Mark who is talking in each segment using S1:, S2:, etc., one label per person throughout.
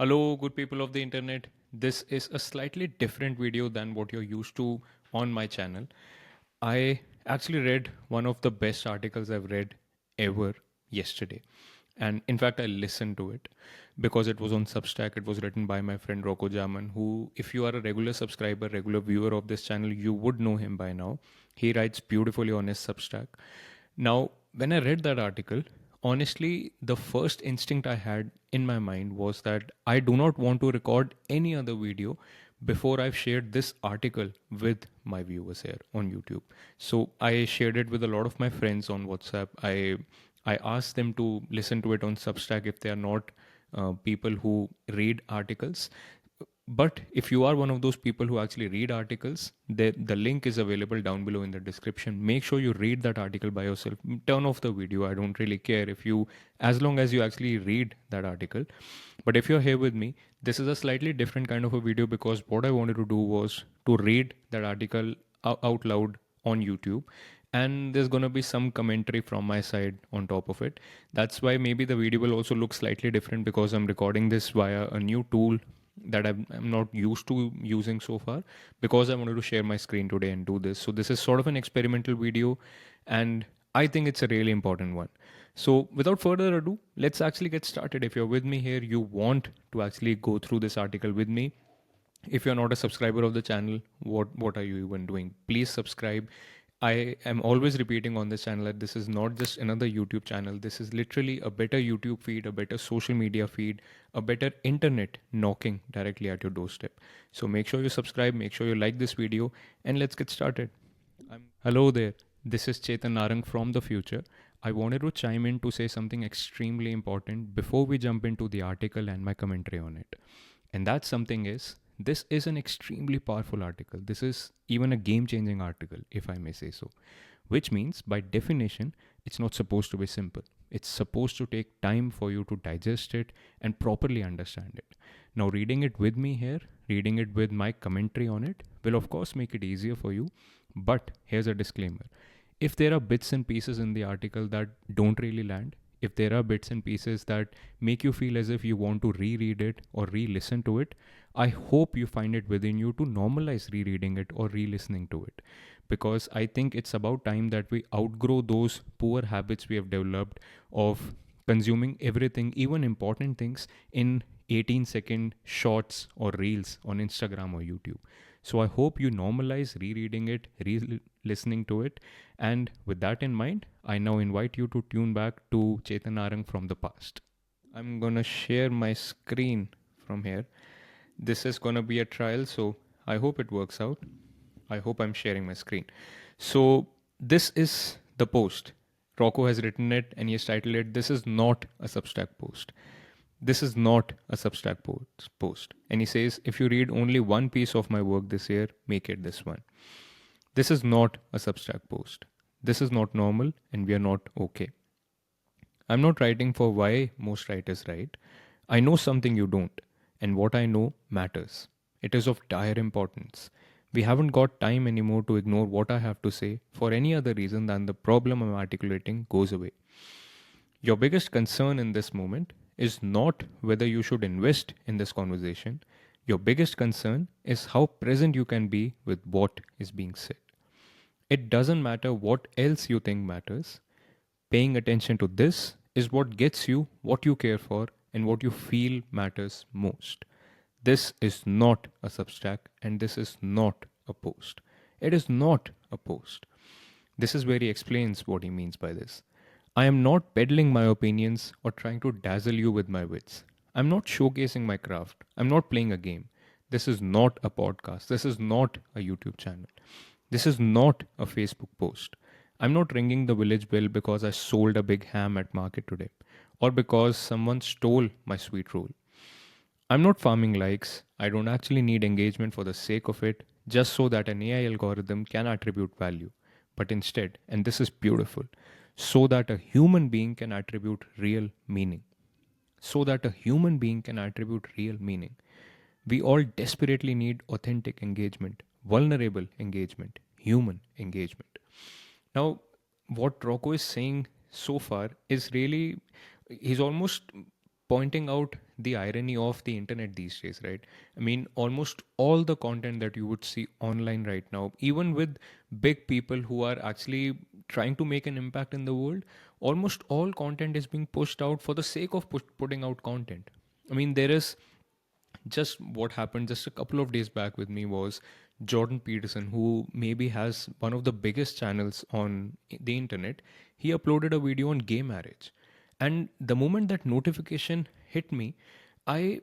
S1: Hello, good people of the internet. This is a slightly different video than what you're used to on my channel. I actually read one of the best articles I've read ever yesterday. And in fact, I listened to it because it was on Substack. It was written by my friend Rocco Jarman, who, if you are a regular subscriber, regular viewer of this channel, you would know him by now. He writes beautifully on his Substack. Now, when I read that article, honestly, the first instinct I had in my mind was that I do not want to record any other video before I've shared this article with my viewers here on YouTube. So I shared it with a lot of my friends on WhatsApp. I asked them to listen to it on Substack if they are not people who read articles. But if you are one of those people who actually read articles, the link is available down below in the description. Make sure you read that article by yourself. Turn off the video. I don't really care if you, as long as you actually read that article. But if you're here with me, this is a slightly different kind of a video because what I wanted to do was to read that article out loud on YouTube. And there's going to be some commentary from my side on top of it. That's why maybe the video will also look slightly different because I'm recording this via a new tool that I'm not used to using so far because I wanted to share my screen today and do this. So this is sort of an experimental video and I think it's a really important one. So without further ado, let's actually get started. If you're with me here, you want to actually go through this article with me. If you're not a subscriber of the channel, what are you even doing? Please subscribe. I am always repeating on this channel that this is not just another YouTube channel. This is literally a better YouTube feed, a better social media feed, a better internet knocking directly at your doorstep. So make sure you subscribe, make sure you like this video, and let's get started. Hello there. This is Chetan Narang from the future. I wanted to chime in to say something extremely important before we jump into the article and my commentary on it. And that something is this is an extremely powerful article. This is even a game changing article, if I may say so. Which means, by definition, it's not supposed to be simple. It's supposed to take time for you to digest it and properly understand it. Now, reading it with me here, reading it with my commentary on it, will of course make it easier for you. But here's a disclaimer. If there are bits and pieces in the article that don't really land, if there are bits and pieces that make you feel as if you want to reread it or re-listen to it, I hope you find it within you to normalize rereading it or re-listening to it. Because I think it's about time that we outgrow those poor habits we have developed of consuming everything, even important things, in 18-second shorts or reels on Instagram or YouTube. So I hope you normalize rereading it, re-listening to it. And with that in mind, I now invite you to tune back to Chetan Narang from the past. I'm gonna share my screen from here. This is gonna be a trial, so I hope it works out. I hope I'm sharing my screen. So this is the post. Rocco has written it and he has titled it, "This is not a Substack post." This is not a Substack post. And he says, if you read only one piece of my work this year, make it this one. This is not a Substack post. This is not normal and we are not okay. I'm not writing for why most writers write. I know something you don't, and what I know matters. It is of dire importance. We haven't got time anymore to ignore what I have to say for any other reason than the problem I'm articulating goes away. Your biggest concern in this moment is not whether you should invest in this conversation. Your biggest concern is how present you can be with what is being said. It doesn't matter what else you think matters. Paying attention to this is what gets you what you care for and what you feel matters most. This is not a Substack and this is not a post. It is not a post. This is where he explains what he means by this. I am not peddling my opinions or trying to dazzle you with my wits. I'm not showcasing my craft. I'm not playing a game. This is not a podcast. This is not a YouTube channel. This is not a Facebook post. I'm not ringing the village bell because I sold a big ham at market today or because someone stole my sweet roll. I'm not farming likes. I don't actually need engagement for the sake of it, just so that an AI algorithm can attribute value. But instead, and this is beautiful, so that a human being can attribute real meaning. So that a human being can attribute real meaning. We all desperately need authentic engagement, vulnerable engagement, human engagement. Now, what Rocco is saying so far is really, he's almost pointing out the irony of the internet these days, right? I mean, almost all the content that you would see online right now, even with big people who are actually trying to make an impact in the world, almost all content is being pushed out for the sake of putting out content. I mean, there is just what happened just a couple of days back with me was Jordan Peterson, who maybe has one of the biggest channels on the internet. He uploaded a video on gay marriage, and the moment that notification hit me, I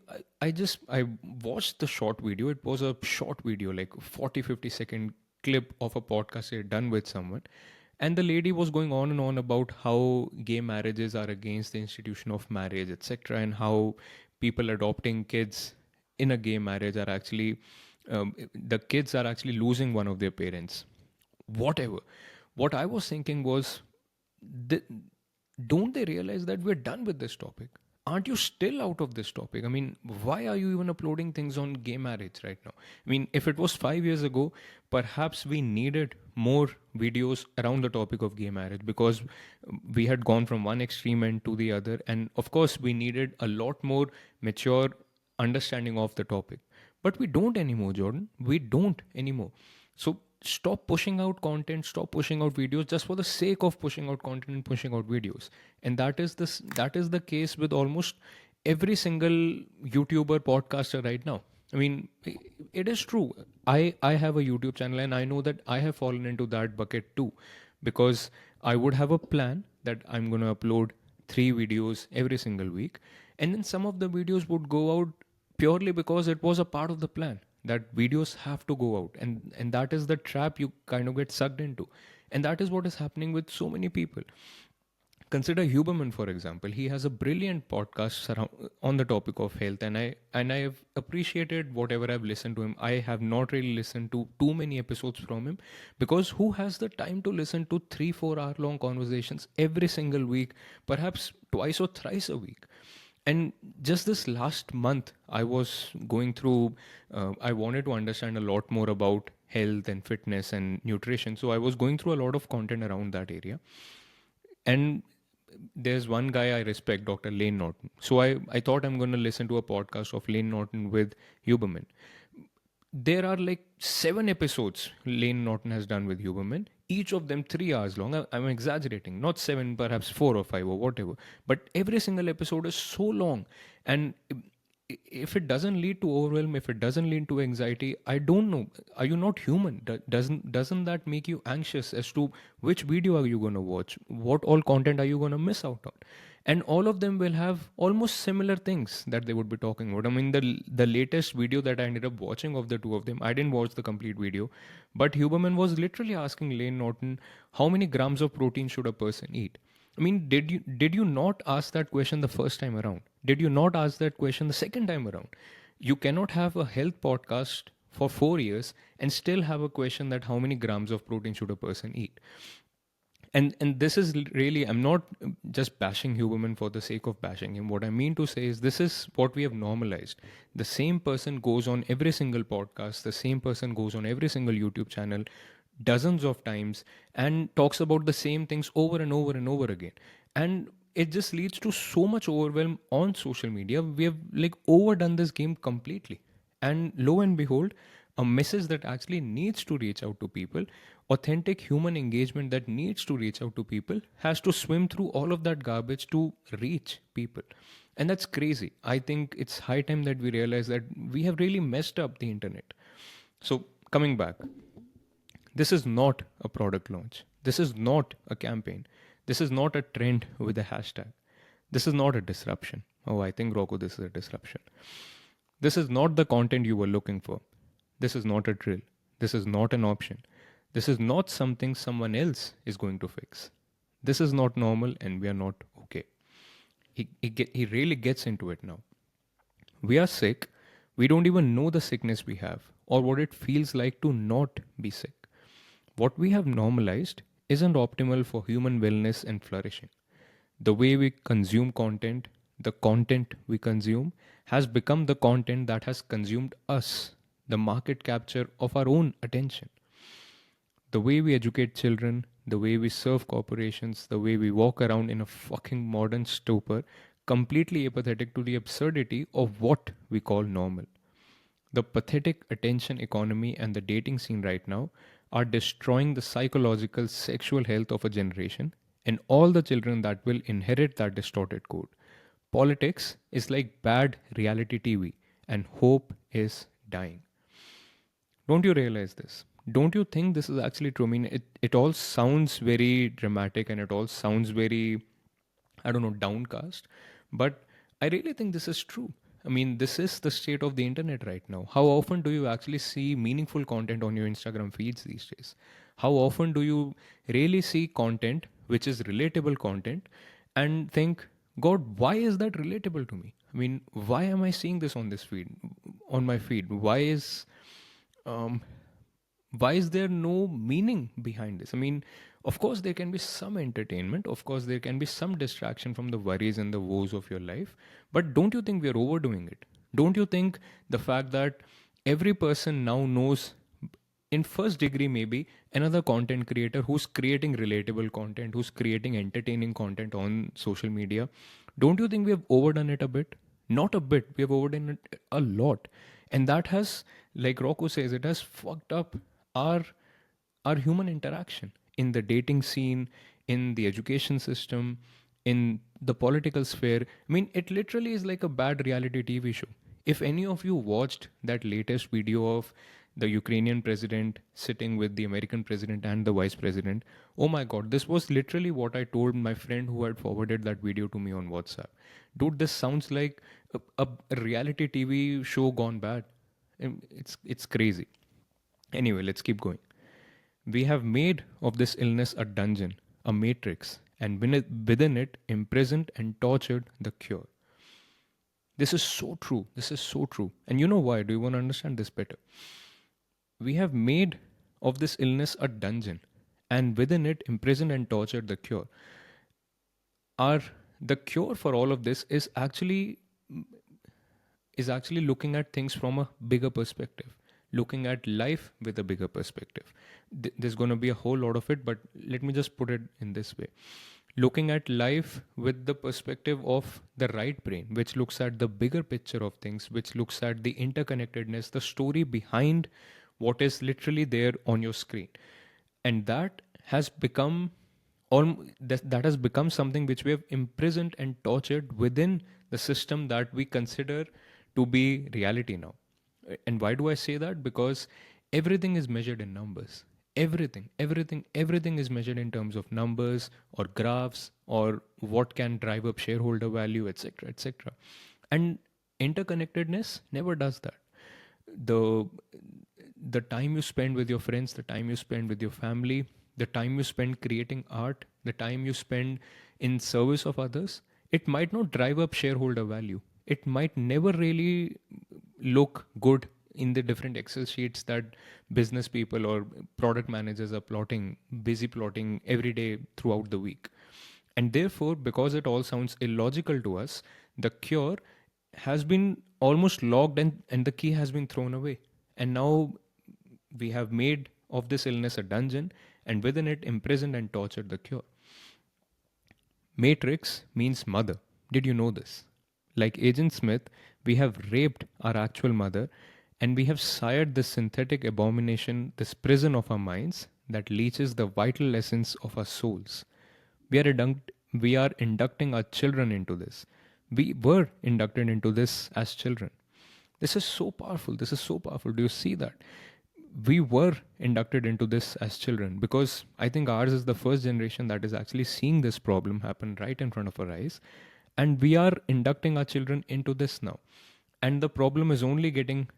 S1: watched the short video. It was a short video, like 40-50 second clip of a podcast he had done with someone, and the lady was going on and on about how gay marriages are against the institution of marriage, etc., and how people adopting kids in a gay marriage are actually the kids are actually losing one of their parents. Whatever. What I was thinking was, th- don't they realize that we're done with this topic? Aren't you still out of this topic? I mean, why are you even uploading things on gay marriage right now? I mean, if it was 5 years ago, perhaps we needed more videos around the topic of gay marriage, because we had gone from one extreme end to the other. And of course, we needed a lot more mature understanding of the topic. But we don't anymore, Jordan. We don't anymore. So stop pushing out content, stop pushing out videos just for the sake of pushing out content and pushing out videos. And that is the case with almost every single YouTuber, podcaster right now. I mean, it is true. I have a YouTube channel, and I know that I have fallen into that bucket too, because I would have a plan that I'm going to upload 3 videos every single week, and then some of the videos would go out purely because it was a part of the plan that videos have to go out, and that is the trap you kind of get sucked into, and that is what is happening with so many people. Consider Huberman, for example. He has a brilliant podcast on the topic of health, and I have appreciated whatever I've listened to him. I have not really listened to too many episodes from him, because who has the time to listen to 3-4 hour long conversations every single week, perhaps twice or thrice a week? And just this last month, I was going through, I wanted to understand a lot more about health and fitness and nutrition. So I was going through a lot of content around that area. And there's one guy I respect, Dr. Lane Norton. So I thought I'm going to listen to a podcast of Lane Norton with Huberman. There are like 7 episodes Lane Norton has done with Huberman, each of them 3 hours long. I'm exaggerating, not seven, perhaps 4 or 5 or whatever. But every single episode is so long, and if it doesn't lead to overwhelm, if it doesn't lead to anxiety, I don't know. Are you not human? Doesn't that make you anxious as to which video are you going to watch? What all content are you going to miss out on? And all of them will have almost similar things that they would be talking about. I mean, the latest video that I ended up watching of the two of them, I didn't watch the complete video, but Huberman was literally asking Lane Norton, how many grams of protein should a person eat? I mean, did you not ask that question the first time around? Did you not ask that question the second time around? You cannot have a health podcast for 4 years and still have a question that how many grams of protein should a person eat? And this is really, I'm not just bashing Huberman for the sake of bashing him. What I mean to say is, this is what we have normalized. The same person goes on every single podcast, the same person goes on every single YouTube channel dozens of times and talks about the same things over and over and over again. And it just leads to so much overwhelm on social media. We have like overdone this game completely. And lo and behold, a message that actually needs to reach out to people, authentic human engagement that needs to reach out to people, has to swim through all of that garbage to reach people. And that's crazy. I think it's high time that we realize that we have really messed up the internet. So, coming back, this is not a product launch. This is not a campaign. This is not a trend with a hashtag. This is not a disruption. Oh, I think, Rocco, this is a disruption. This is not the content you were looking for. This is not a drill. This is not an option. This is not something someone else is going to fix. This is not normal, and we are not okay. He really gets into it now. We are sick. We don't even know the sickness we have or what it feels like to not be sick. What we have normalized isn't optimal for human wellness and flourishing. The way we consume content, the content we consume, has become the content that has consumed us, the market capture of our own attention. The way we educate children, the way we serve corporations, the way we walk around in a fucking modern stupor completely apathetic to the absurdity of what we call normal. The pathetic attention economy and the dating scene right now are destroying the psychological sexual health of a generation and all the children that will inherit that distorted code. Politics is like bad reality TV, and hope is dying. Don't you realize this? Don't you think this is actually true? I mean, it all sounds very dramatic and it all sounds very, I don't know, downcast. But I really think this is true. I mean, this is the state of the internet right now. How often do you actually see meaningful content on your Instagram feeds these days? How often do you really see content which is relatable content and think, God, why is that relatable to me? I mean, why am I seeing this on this feed, on my feed? Um, why is there no meaning behind this? I mean, of course, there can be some entertainment. Of course, there can be some distraction from the worries and the woes of your life. But don't you think we are overdoing it? Don't you think the fact that every person now knows in first degree maybe another content creator who's creating relatable content, who's creating entertaining content on social media, don't you think we have overdone it a bit? Not a bit, we have overdone it a lot. And that has, like Rocco says, it has fucked up our our human interaction in the dating scene, in the education system, in the political sphere. I mean, it literally is like a bad reality TV show. If any of you watched that latest video of the Ukrainian president sitting with the American president and the vice president, oh my god, this was literally what I told my friend who had forwarded that video to me on WhatsApp. Dude, this sounds like a reality TV show gone bad. It's crazy. Anyway, let's keep going. We have made of this illness a dungeon, a matrix, and within it, imprisoned and tortured the cure. This is so true. This is so true. And you know why? Do you want to understand this better? We have made of this illness a dungeon, and within it, imprisoned and tortured the cure. Our the cure for all of this is actually looking at things from a bigger perspective, looking at life with a bigger perspective. There's going to be a whole lot of it, but let me just put it in this way. Looking at life with the perspective of the right brain, which looks at the bigger picture of things, which looks at the interconnectedness, the story behind what is literally there on your screen. And that has become that has become something which we have imprisoned and tortured within the system that we consider to be reality now. And why do I say that? Because everything is measured in numbers. Everything is measured in terms of numbers or graphs or what can drive up shareholder value, etc., etc. And interconnectedness never does that. The the time you spend with your friends, the time you spend with your family, the time you spend creating art, the time you spend in service of others, it might not drive up shareholder value. It might never really look good in the different Excel sheets that business people or product managers are busy plotting every day throughout the week. And therefore, because it all sounds illogical to us, the cure has been almost logged and the key has been thrown away. And now we have made of this illness a dungeon and within it imprisoned and tortured the cure. Matrix means mother. Did you know this? Like Agent Smith, we have raped our actual mother and we have sired this synthetic abomination, this prison of our minds that leaches the vital essence of our souls. We are inducting our children into this. We were inducted into this as children. This is so powerful. This is so powerful. Do you see that? We were inducted into this as children because I think ours is the first generation that is actually seeing this problem happen right in front of our eyes. And we are inducting our children into this now. And the problem is only getting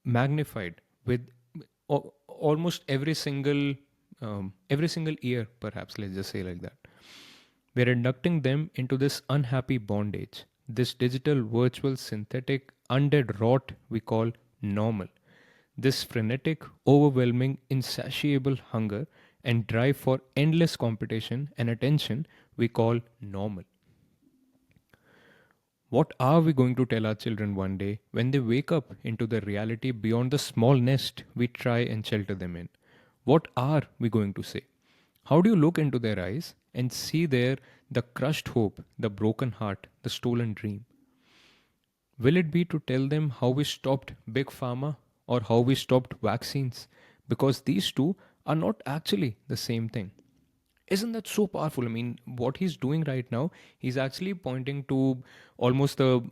S1: magnified with almost every single year, perhaps, let's just say like that. We're inducting them into this unhappy bondage, this digital, virtual, synthetic, undead rot we call normal. This frenetic, overwhelming, insatiable hunger and drive for endless competition and attention we call normal. What are we going to tell our children one day when they wake up into the reality beyond the small nest we try and shelter them in? What are we going to say? How do you look into their eyes and see there the crushed hope, the broken heart, the stolen dream? Will it be to tell them how we stopped big pharma or how we stopped vaccines? Because these two are not actually the same thing. Isn't that so powerful? I mean, what he's doing right now, he's actually pointing to almost the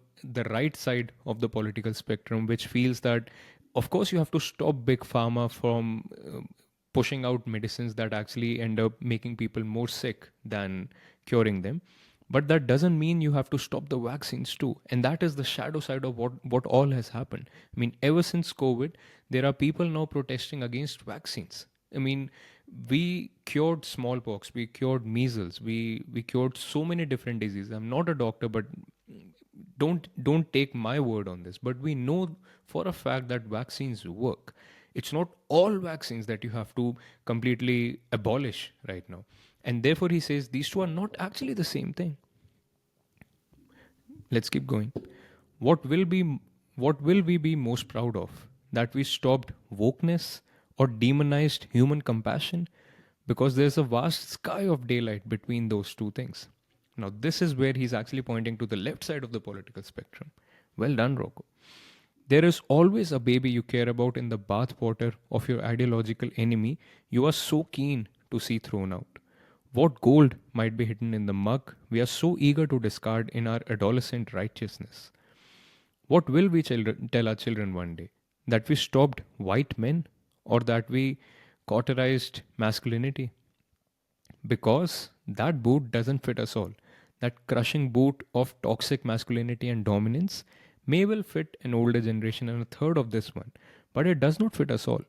S1: right side of the political spectrum, which feels that, of course, you have to stop big pharma from pushing out medicines that actually end up making people more sick than curing them. But that doesn't mean you have to stop the vaccines too. And that is the shadow side of what all has happened. I mean, ever since COVID, there are people now protesting against vaccines. I mean, we cured smallpox, we cured measles, we cured so many different diseases. I'm not a doctor, but don't take my word on this. But we know for a fact that vaccines work. It's not all vaccines that you have to completely abolish right now. And therefore, he says these two are not actually the same thing. Let's keep going. What will be what will we be most proud of? That we stopped wokeness or demonized human compassion? Because there's a vast sky of daylight between those two things. Now, this is where he's actually pointing to the left side of the political spectrum. Well done, Rocco. There is always a baby you care about in the bathwater of your ideological enemy you are so keen to see thrown out. What gold might be hidden in the mug we are so eager to discard in our adolescent righteousness? What will we tell our children one day? That we stopped white men or that we cauterized masculinity? Because that boot doesn't fit us all. That crushing boot of toxic masculinity and dominance may well fit an older generation and a third of this one, but it does not fit us all.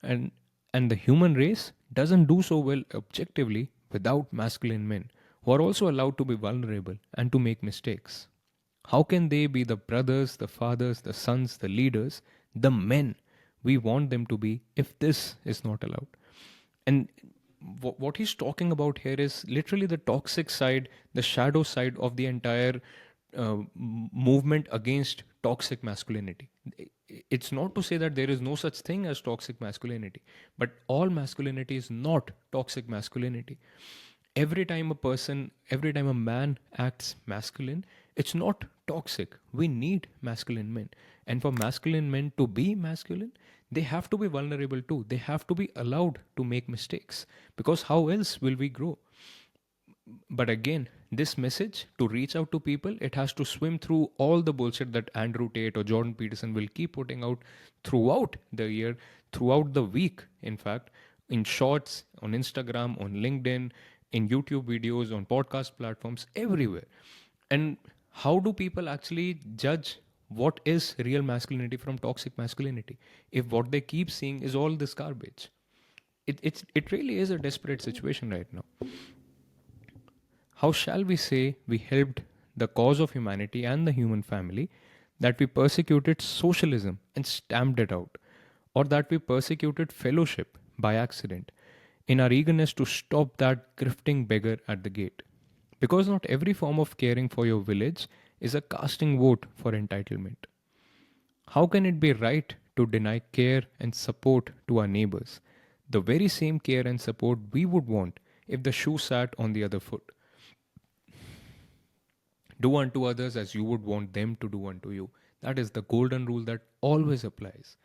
S1: And and the human race doesn't do so well objectively without masculine men who are also allowed to be vulnerable and to make mistakes. How can they be the brothers, the fathers, the sons, the leaders, the men we want them to be if this is not allowed? And what he's talking about here is literally the toxic side, the shadow side of the entire movement against toxic masculinity. It's not to say that there is no such thing as toxic masculinity, but all masculinity is not toxic masculinity. Every time a man acts masculine, it's not toxic. We need masculine men. And for masculine men to be masculine, they have to be vulnerable too. They have to be allowed to make mistakes. Because how else will we grow? But again, this message to reach out to people, it has to swim through all the bullshit that Andrew Tate or Jordan Peterson will keep putting out throughout the year, throughout the week, in fact, in shorts, on Instagram, on LinkedIn, in YouTube videos, on podcast platforms, everywhere. And how do people actually judge what is real masculinity from toxic masculinity if what they keep seeing is all this garbage? It really is a desperate situation right now. How shall we say we helped the cause of humanity and the human family that we persecuted socialism and stamped it out, or that we persecuted fellowship by accident in our eagerness to stop that grifting beggar at the gate? Because not every form of caring for your village is a casting vote for entitlement. How can it be right to deny care and support to our neighbors? The very same care and support we would want if the shoe sat on the other foot. Do unto others as you would want them to do unto you. That is the golden rule that always applies.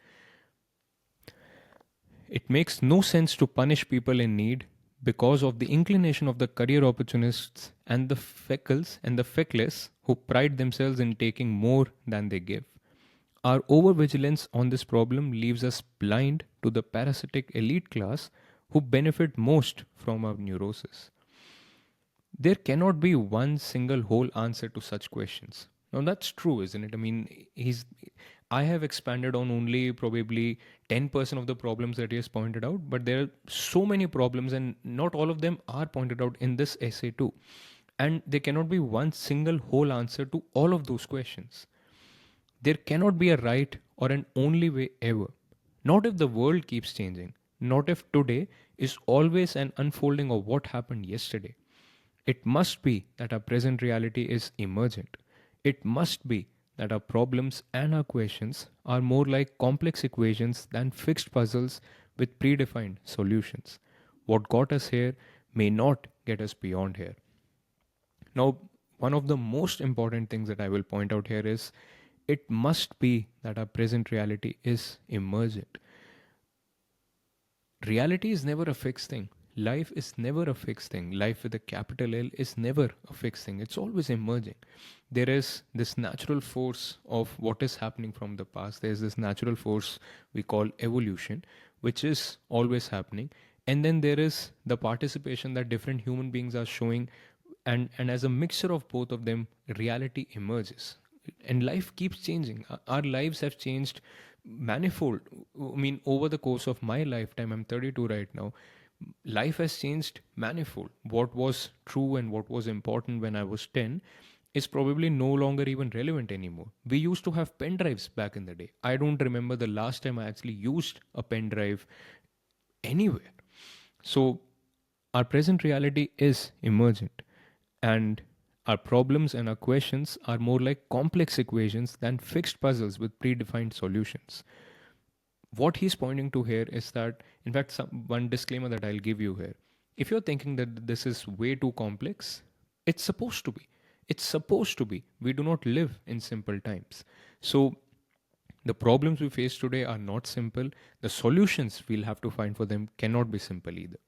S1: It makes no sense to punish people in need because of the inclination of the career opportunists and the feckless who pride themselves in taking more than they give. Our overvigilance on this problem leaves us blind to the parasitic elite class who benefit most from our neurosis. There cannot be one single whole answer to such questions. Now that's true, isn't it? I mean, I have expanded on only probably 10% of the problems that he has pointed out, but there are so many problems, and not all of them are pointed out in this essay too. And there cannot be one single whole answer to all of those questions. There cannot be a right or an only way ever. Not if the world keeps changing. Not if today is always an unfolding of what happened yesterday. It must be that our present reality is emergent. It must be that our problems and our questions are more like complex equations than fixed puzzles with predefined solutions. What got us here may not get us beyond here. Now, one of the most important things that I will point out here is it must be that our present reality is emergent. Reality is never a fixed thing. Life is never a fixed thing. Life with a capital L is never a fixed thing. It's always emerging. There is this natural force of what is happening from the past. There's this natural force we call evolution, which is always happening. And then there is the participation that different human beings are showing, and as a mixture of both of them, reality emerges. And life keeps changing. Our lives have changed manifold. I mean, over the course of my lifetime, I'm 32 right now, life has changed manifold. What was true and what was important when I was 10 is probably no longer even relevant anymore. We used to have pen drives back in the day. I don't remember the last time I actually used a pen drive anywhere. So our present reality is emergent, and our problems and our questions are more like complex equations than fixed puzzles with predefined solutions. What he's pointing to here is that, in fact, one disclaimer that I'll give you here. If you're thinking that this is way too complex, it's supposed to be. It's supposed to be. We do not live in simple times. So, the problems we face today are not simple. The solutions we'll have to find for them cannot be simple either.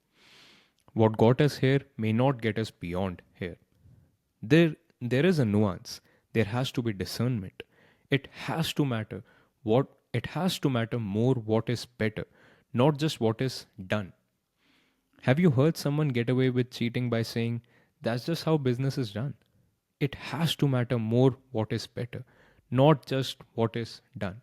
S1: What got us here may not get us beyond here. There is a nuance. There has to be discernment. It has to matter more what is better, not just what is done. Have you heard someone get away with cheating by saying that's just how business is done? It has to matter more what is better, not just what is done.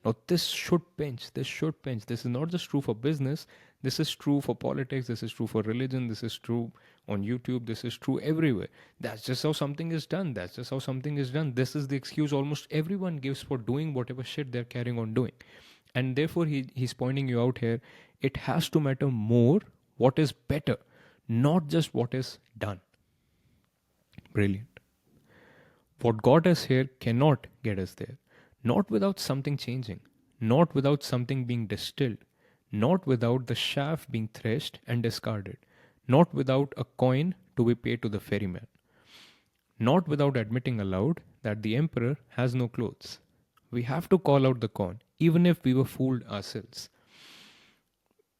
S1: Now, this should pinch. This should pinch. This is not just true for business. This is true for politics. This is true for religion. This is true on YouTube. This is true everywhere. That's just how something is done. That's just how something is done. This is the excuse almost everyone gives for doing whatever shit they're carrying on doing. And therefore, he's pointing you out here. It has to matter more what is better, not just what is done. Brilliant. What got us here cannot get us there. Not without something changing, not without something being distilled, not without the shaft being threshed and discarded, not without a coin to be paid to the ferryman, not without admitting aloud that the emperor has no clothes. We have to call out the con, even if we were fooled ourselves.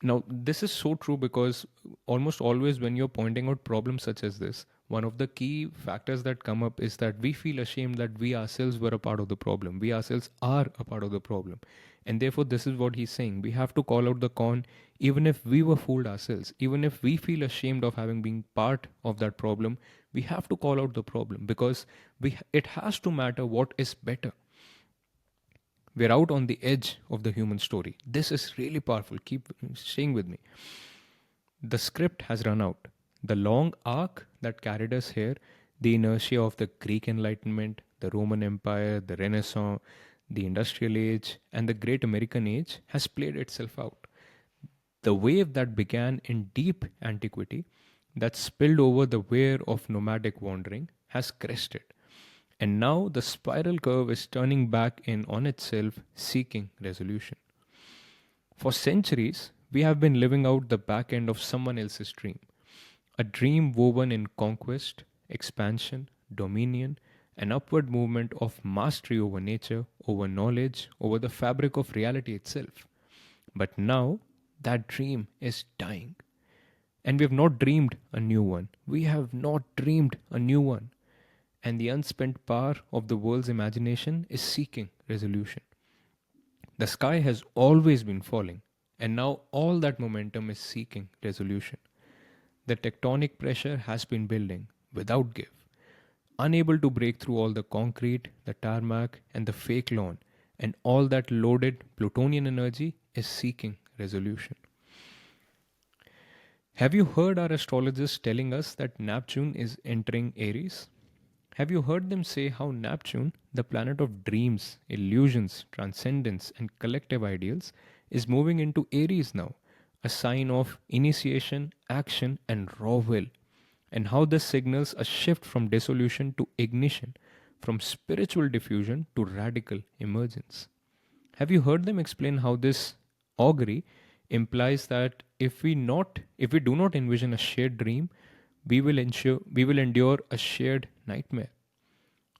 S1: Now, this is so true because almost always when you're pointing out problems such as this, one of the key factors that come up is that we feel ashamed that we ourselves were a part of the problem. We ourselves are a part of the problem. And therefore, this is what he's saying. We have to call out the con even if we were fooled ourselves. Even if we feel ashamed of having been part of that problem, we have to call out the problem because it has to matter what is better. We're out on the edge of the human story. This is really powerful. Keep staying with me. The script has run out. The long arc that carried us here, the inertia of the Greek Enlightenment, the Roman Empire, the Renaissance, the Industrial Age, and the Great American Age, has played itself out. The wave that began in deep antiquity, that spilled over the weir of nomadic wandering, has crested. And now the spiral curve is turning back in on itself, seeking resolution. For centuries, we have been living out the back end of someone else's dream. A dream woven in conquest, expansion, dominion, an upward movement of mastery over nature, over knowledge, over the fabric of reality itself. But now, that dream is dying. And we have not dreamed a new one. We have not dreamed a new one. And the unspent power of the world's imagination is seeking resolution. The sky has always been falling, and now all that momentum is seeking resolution. The tectonic pressure has been building without give, unable to break through all the concrete, the tarmac, and the fake lawn, and all that loaded plutonian energy is seeking resolution. Have you heard our astrologers telling us that Neptune is entering Aries? Have you heard them say how Neptune, the planet of dreams, illusions, transcendence, and collective ideals, is moving into Aries now, a sign of initiation, action, and raw will, and how this signals a shift from dissolution to ignition, from spiritual diffusion to radical emergence? Have you heard them explain how this augury implies that if we do not envision a shared dream, we will endure a shared nightmare.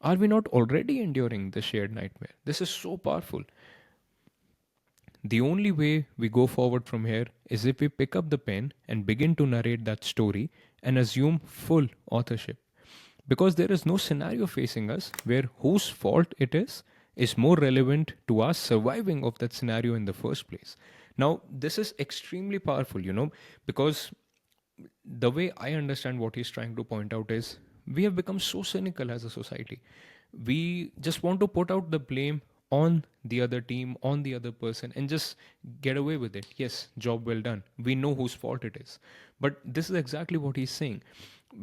S1: Are we not already enduring the shared nightmare? This is so powerful. The only way we go forward from here is if we pick up the pen and begin to narrate that story and assume full authorship. Because there is no scenario facing us where whose fault it is more relevant to us surviving of that scenario in the first place. Now, this is extremely powerful, because the way I understand what he's trying to point out is we have become so cynical as a society. We just want to put out the blame on the other team, on the other person, and just get away with it. Yes, job well done. We know whose fault it is. But this is exactly what he's saying.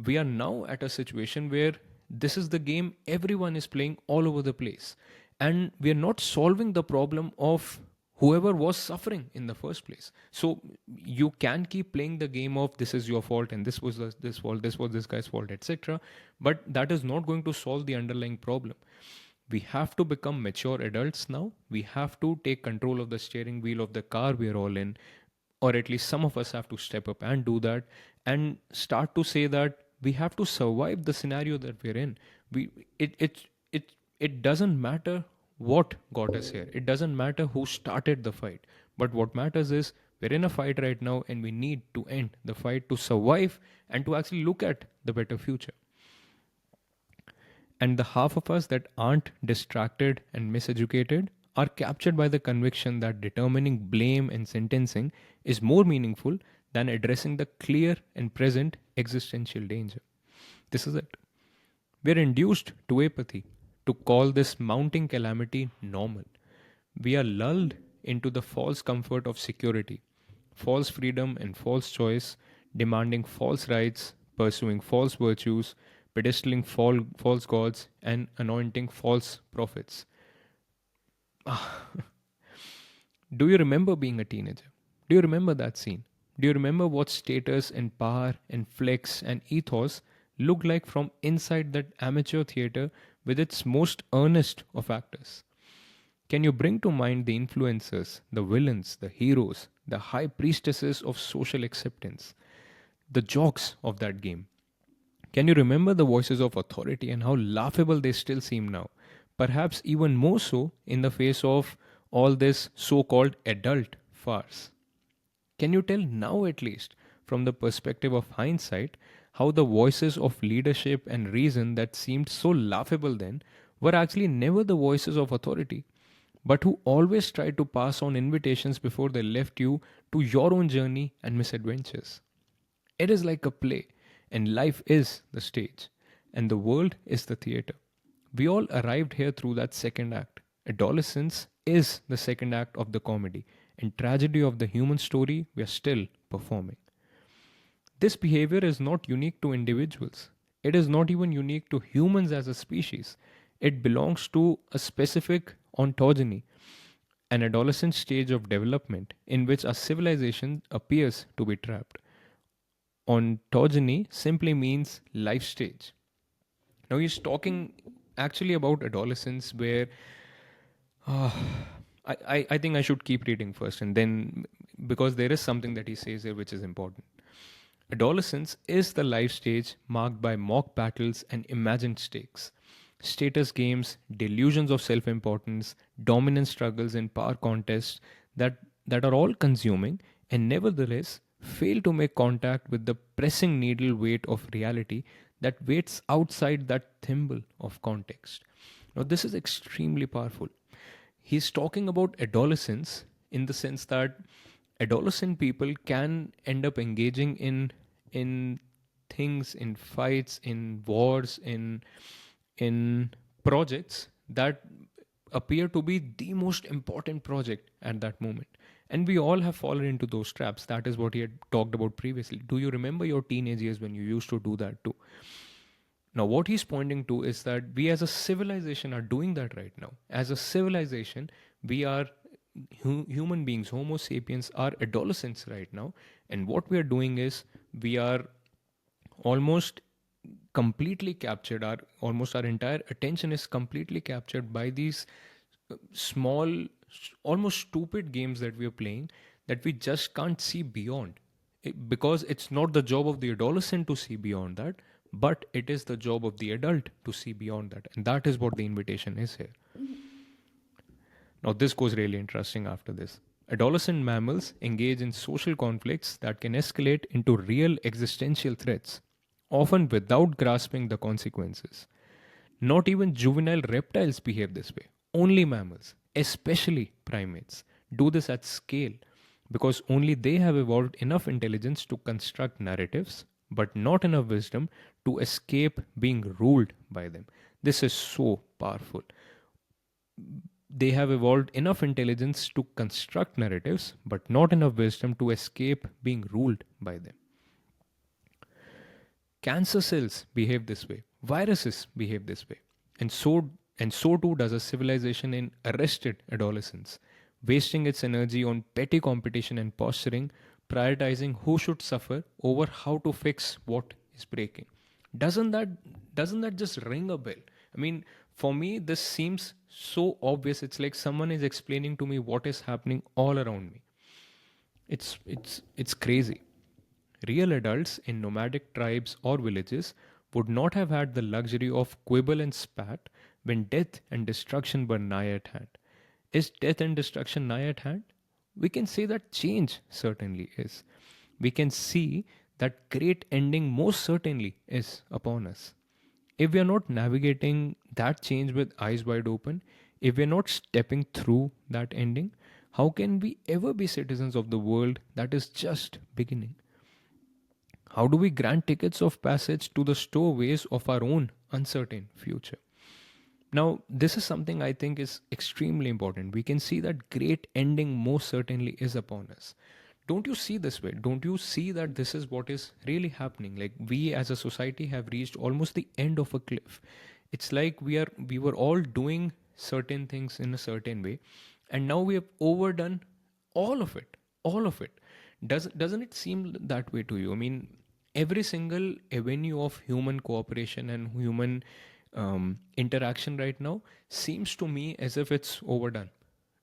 S1: We are now at a situation where this is the game everyone is playing all over the place. And we are not solving the problem of whoever was suffering in the first place. So you can keep playing the game of this is your fault and this was this fault, this was this guy's fault, etc. But that is not going to solve the underlying problem. We have to become mature adults now. We have to take control of the steering wheel of the car we are all in, or at least some of us have to step up and do that and start to say that we have to survive the scenario that we're in. We it doesn't matter what got us here. It doesn't matter who started the fight. But what matters is we're in a fight right now and we need to end the fight to survive and to actually look at the better future. And the half of us that aren't distracted and miseducated are captured by the conviction that determining blame and sentencing is more meaningful than addressing the clear and present existential danger. This is it. We're induced to apathy, to call this mounting calamity normal. We are lulled into the false comfort of security, false freedom and false choice, demanding false rights, pursuing false virtues, pedestaling false gods, and anointing false prophets. Do you remember being a teenager? Do you remember that scene? Do you remember what status and power and flex and ethos looked like from inside that amateur theater with its most earnest of actors? Can you bring to mind the influencers, the villains, the heroes, the high priestesses of social acceptance, the jocks of that game? Can you remember the voices of authority and how laughable they still seem now? Perhaps even more so in the face of all this so called adult farce. Can you tell now, at least, from the perspective of hindsight, how the voices of leadership and reason that seemed so laughable then were actually never the voices of authority, but who always tried to pass on invitations before they left you to your own journey and misadventures? It is like a play, and life is the stage, and the world is the theatre. We all arrived here through that second act. Adolescence is the second act of the comedy, and tragedy of the human story we are still performing. This behavior is not unique to individuals. It is not even unique to humans as a species. It belongs to a specific ontogeny, an adolescent stage of development in which our civilization appears to be trapped. Ontogeny simply means life stage. Now he's talking actually about adolescence, where uh, I think I should keep reading first, and then because there is something that he says here which is important. Adolescence is the life stage marked by mock battles and imagined stakes, status games, delusions of self importance, dominance struggles, and power contests that are all consuming and nevertheless fail to make contact with the pressing needle weight of reality that waits outside that thimble of context. Now, this is extremely powerful. He's talking about adolescence in the sense that adolescent people can end up engaging in things, in fights, in wars, in projects that appear to be the most important project at that moment. And we all have fallen into those traps. That is what he had talked about previously. Do you remember your teenage years when you used to do that too? Now, what he's pointing to is that we as a civilization are doing that right now. As a civilization, we are human beings, Homo sapiens, are adolescents right now. And what we are doing is we are almost completely captured, our entire attention is completely captured by these small, almost stupid games that we are playing that we just can't see beyond. Because it's not the job of the adolescent to see beyond that, but it is the job of the adult to see beyond that. And that is what the invitation is here. Now, this goes really interesting after this. Adolescent mammals engage in social conflicts that can escalate into real existential threats, often without grasping the consequences. Not even juvenile reptiles behave this way. Only mammals, especially primates, do this at scale because only they have evolved enough intelligence to construct narratives, but not enough wisdom to escape being ruled by them. This is so powerful. They have evolved enough intelligence to construct narratives, but not enough wisdom to escape being ruled by them. Cancer cells behave this way. Viruses behave this way. And so too does a civilization in arrested adolescence, wasting its energy on petty competition and posturing, prioritizing who should suffer over how to fix what is breaking. Doesn't that doesn't that just ring a bell? I mean, for me this seems so obvious. It's like someone is explaining to me what is happening all around me. It's crazy. Real adults in nomadic tribes or villages would not have had the luxury of quibble and spat when death and destruction were nigh at hand. Is death and destruction nigh at hand? We can say that change certainly is. We can see that great ending most certainly is upon us. If we are not navigating that change with eyes wide open, if we are not stepping through that ending, how can we ever be citizens of the world that is just beginning? How do we grant tickets of passage to the stowaways of our own uncertain future? Now, this is something I think is extremely important. We can see that great ending most certainly is upon us. Don't you see this way? Don't you see that this is what is really happening? Like we as a society have reached almost the end of a cliff. It's like we were all doing certain things in a certain way, and now we have overdone all of it. All of it. Doesn't it seem that way to you? I mean, every single avenue of human cooperation and human interaction right now seems to me as if it's overdone.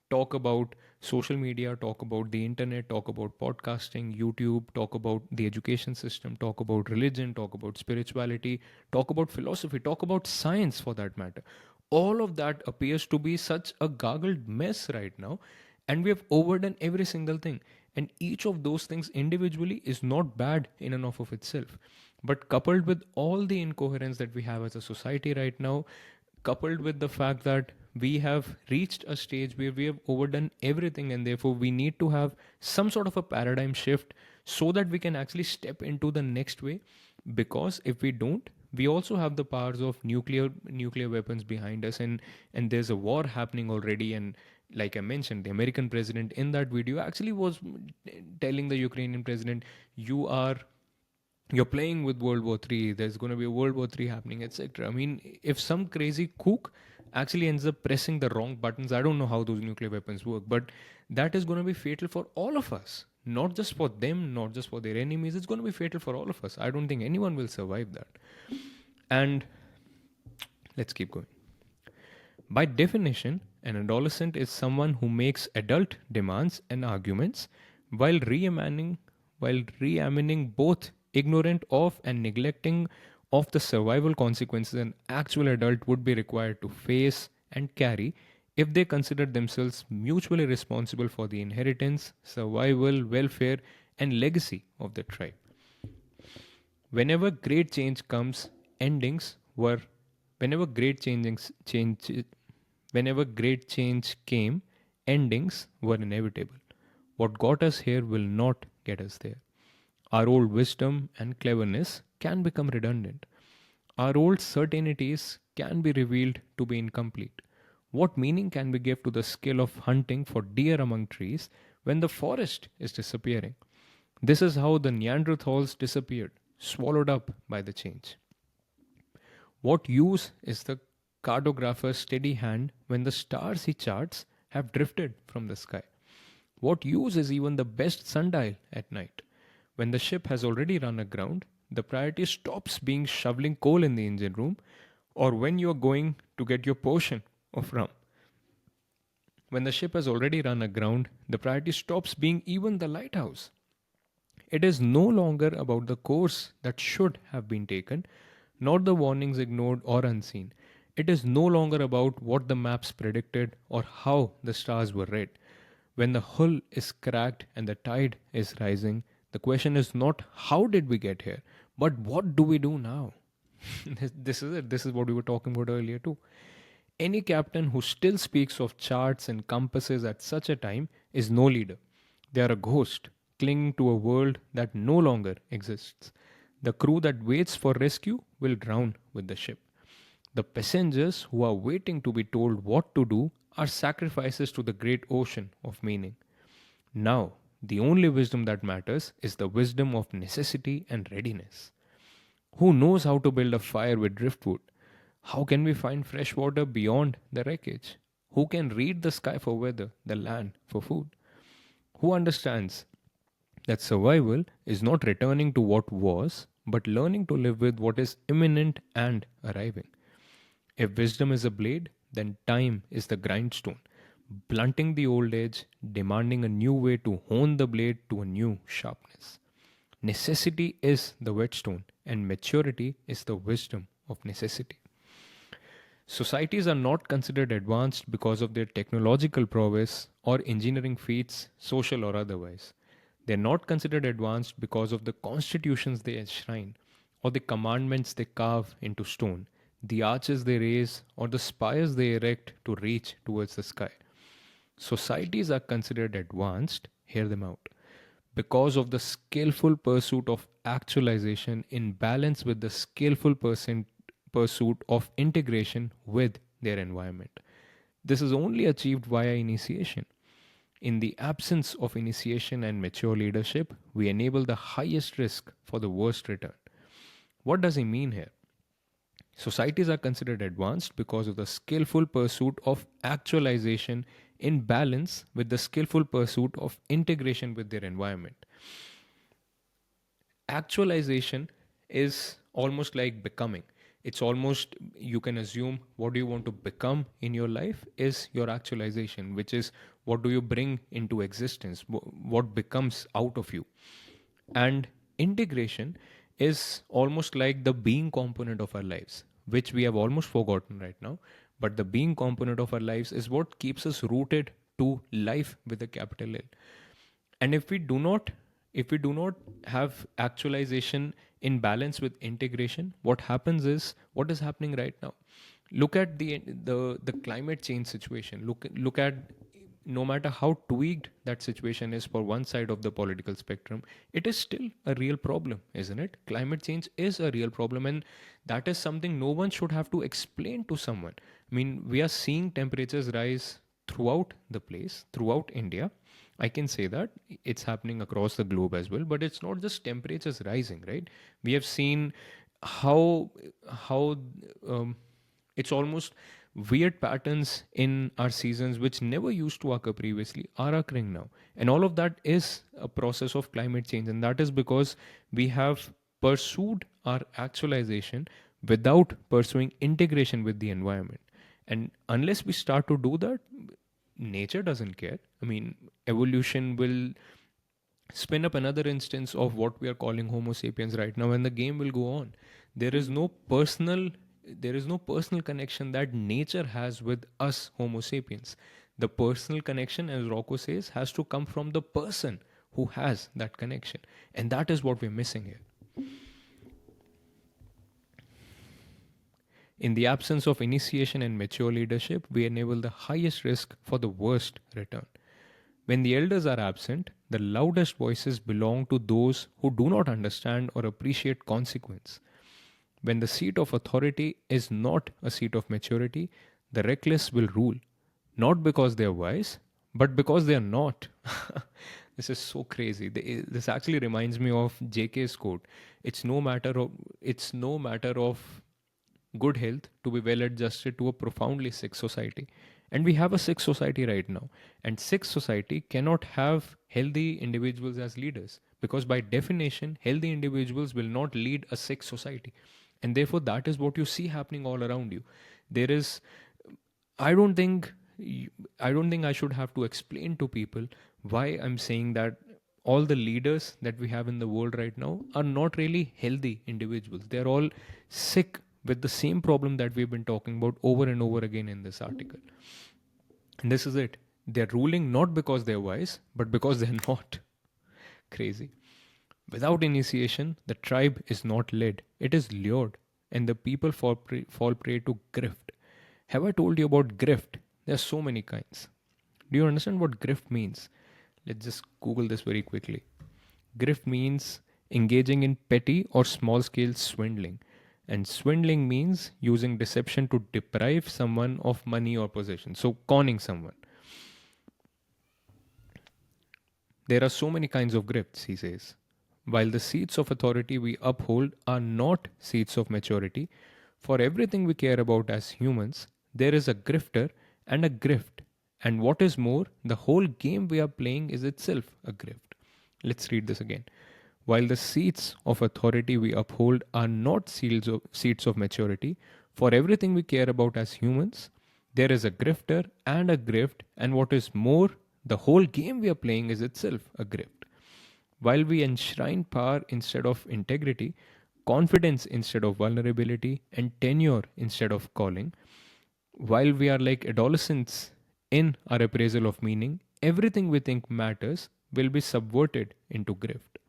S1: Talk about social media, talk about the internet, talk about podcasting, YouTube, talk about the education system, talk about religion, talk about spirituality, talk about philosophy, talk about science for that matter. All of that appears to be such a gargled mess right now, and we have overdone every single thing. And each of those things individually is not bad in and of itself. But coupled with all the incoherence that we have as a society right now, coupled with the fact that we have reached a stage where we have overdone everything, and therefore we need to have some sort of a paradigm shift so that we can actually step into the next way. Because if we don't, we also have the powers of nuclear weapons behind us, and there's a war happening already. And like I mentioned, the American president in that video actually was telling the Ukrainian president, you're playing with World War III, there's going to be a World War III happening, etc. I mean, if some crazy kook actually ends up pressing the wrong buttons, I don't know how those nuclear weapons work, but that is going to be fatal for all of us. Not just for them, not just for their enemies, it's going to be fatal for all of us. I don't think anyone will survive that. And let's keep going. By definition, an adolescent is someone who makes adult demands and arguments while re-examining both ignorant of and neglecting of the survival consequences an actual adult would be required to face and carry if they consider themselves mutually responsible for the inheritance, survival, welfare, and legacy of the tribe. Whenever great change comes, endings were whenever great change whenever great change came, endings were inevitable. What got us here will not get us there. Our old wisdom and cleverness can become redundant. Our old certainties can be revealed to be incomplete. What meaning can we give to the skill of hunting for deer among trees when the forest is disappearing? This is how the Neanderthals disappeared, swallowed up by the change. What use is the cartographer's steady hand when the stars he charts have drifted from the sky? What use is even the best sundial at night? When the ship has already run aground, the priority stops being shoveling coal in the engine room or when you are going to get your portion of rum. When the ship has already run aground, the priority stops being even the lighthouse. It is no longer about the course that should have been taken, nor the warnings ignored or unseen. It is no longer about what the maps predicted or how the stars were read. When the hull is cracked and the tide is rising, the question is not how did we get here, but what do we do now? This is it. This is what we were talking about earlier, too. Any captain who still speaks of charts and compasses at such a time is no leader. They are a ghost, clinging to a world that no longer exists. The crew that waits for rescue will drown with the ship. The passengers who are waiting to be told what to do are sacrifices to the great ocean of meaning. Now, the only wisdom that matters is the wisdom of necessity and readiness. Who knows how to build a fire with driftwood? How can we find fresh water beyond the wreckage? Who can read the sky for weather, the land for food? Who understands that survival is not returning to what was, but learning to live with what is imminent and arriving? If wisdom is a blade, then time is the grindstone, blunting the old edge, demanding a new way to hone the blade to a new sharpness. Necessity is the whetstone, and maturity is the wisdom of necessity. Societies are not considered advanced because of their technological prowess or engineering feats, social or otherwise. They are not considered advanced because of the constitutions they enshrine or the commandments they carve into stone, the arches they raise or the spires they erect to reach towards the sky. Societies are considered advanced, hear them out, because of the skillful pursuit of actualization in balance with the skillful pursuit of integration with their environment. This is only achieved via initiation. In the absence of initiation and mature leadership, we enable the highest risk for the worst return. What does he mean here? Societies are considered advanced because of the skillful pursuit of actualization in balance with the skillful pursuit of integration with their environment. Actualization is almost like becoming. It's almost, you can assume, what do you want to become in your life is your actualization, which is what do you bring into existence, what becomes out of you. And integration is almost like the being component of our lives, which we have almost forgotten right now. But the being component of our lives is what keeps us rooted to life with a capital L. And if we do not have actualization in balance with integration, what happens is what is happening right now. Look at the climate change situation. Look at, no matter how tweaked that situation is for one side of the political spectrum, it is still a real problem, isn't it? Climate change is a real problem, and that is something no one should have to explain to someone. I mean, we are seeing temperatures rise throughout the place, throughout India. I can say that it's happening across the globe as well, but it's not just temperatures rising, right? We have seen how um, it's almost weird patterns in our seasons which never used to occur previously are occurring now, and all of that is a process of climate change, and that is because we have pursued our actualization without pursuing integration with the environment. And unless we start to do that, nature doesn't care. I mean, evolution will spin up another instance of what we are calling homo sapiens right now, and the game will go on. there is no personal there is no personal connection that nature has with us homo sapiens. The personal connection, as Rocco says, has to come from the person who has that connection, and that is what we're missing here. In the absence of initiation and mature leadership, we enable the highest risk for the worst return. When the elders are absent, the loudest voices belong to those who do not understand or appreciate consequence. When the seat of authority is not a seat of maturity, the reckless will rule, not because they are wise, but because they are not. This is so crazy. This actually reminds me of JK's quote. It's no matter of good health to be well adjusted to a profoundly sick society. And we have a sick society right now. And sick society cannot have healthy individuals as leaders, because, by definition, healthy individuals will not lead a sick society. And therefore, that is what you see happening all around you. There is, I don't think, I don't think I should have to explain to people why I'm saying that all the leaders that we have in the world right now are not really healthy individuals. They're all sick with the same problem that we've been talking about over and over again in this article. And this is it. They're ruling not because they're wise, but because they're not. Crazy. Without initiation, the tribe is not led, it is lured, and the people fall prey to grift. Have I told you about grift? There are so many kinds. Do you understand what grift means? Let's just Google this very quickly. Grift means engaging in petty or small scale swindling. And swindling means using deception to deprive someone of money or possession. So, conning someone. There are so many kinds of grifts, he says. While the seats of authority we uphold are not seats of maturity, for everything we care about as humans, there is a grifter and a grift. And what is more, the whole game we are playing is itself a grift. Let's read this again. While the seats of authority we uphold are not seats of maturity, for everything we care about as humans, there is a grifter and a grift, and what is more, the whole game we are playing is itself a grift. While we enshrine power instead of integrity, confidence instead of vulnerability, and tenure instead of calling, while we are like adolescents in our appraisal of meaning, everything we think matters will be subverted into grift.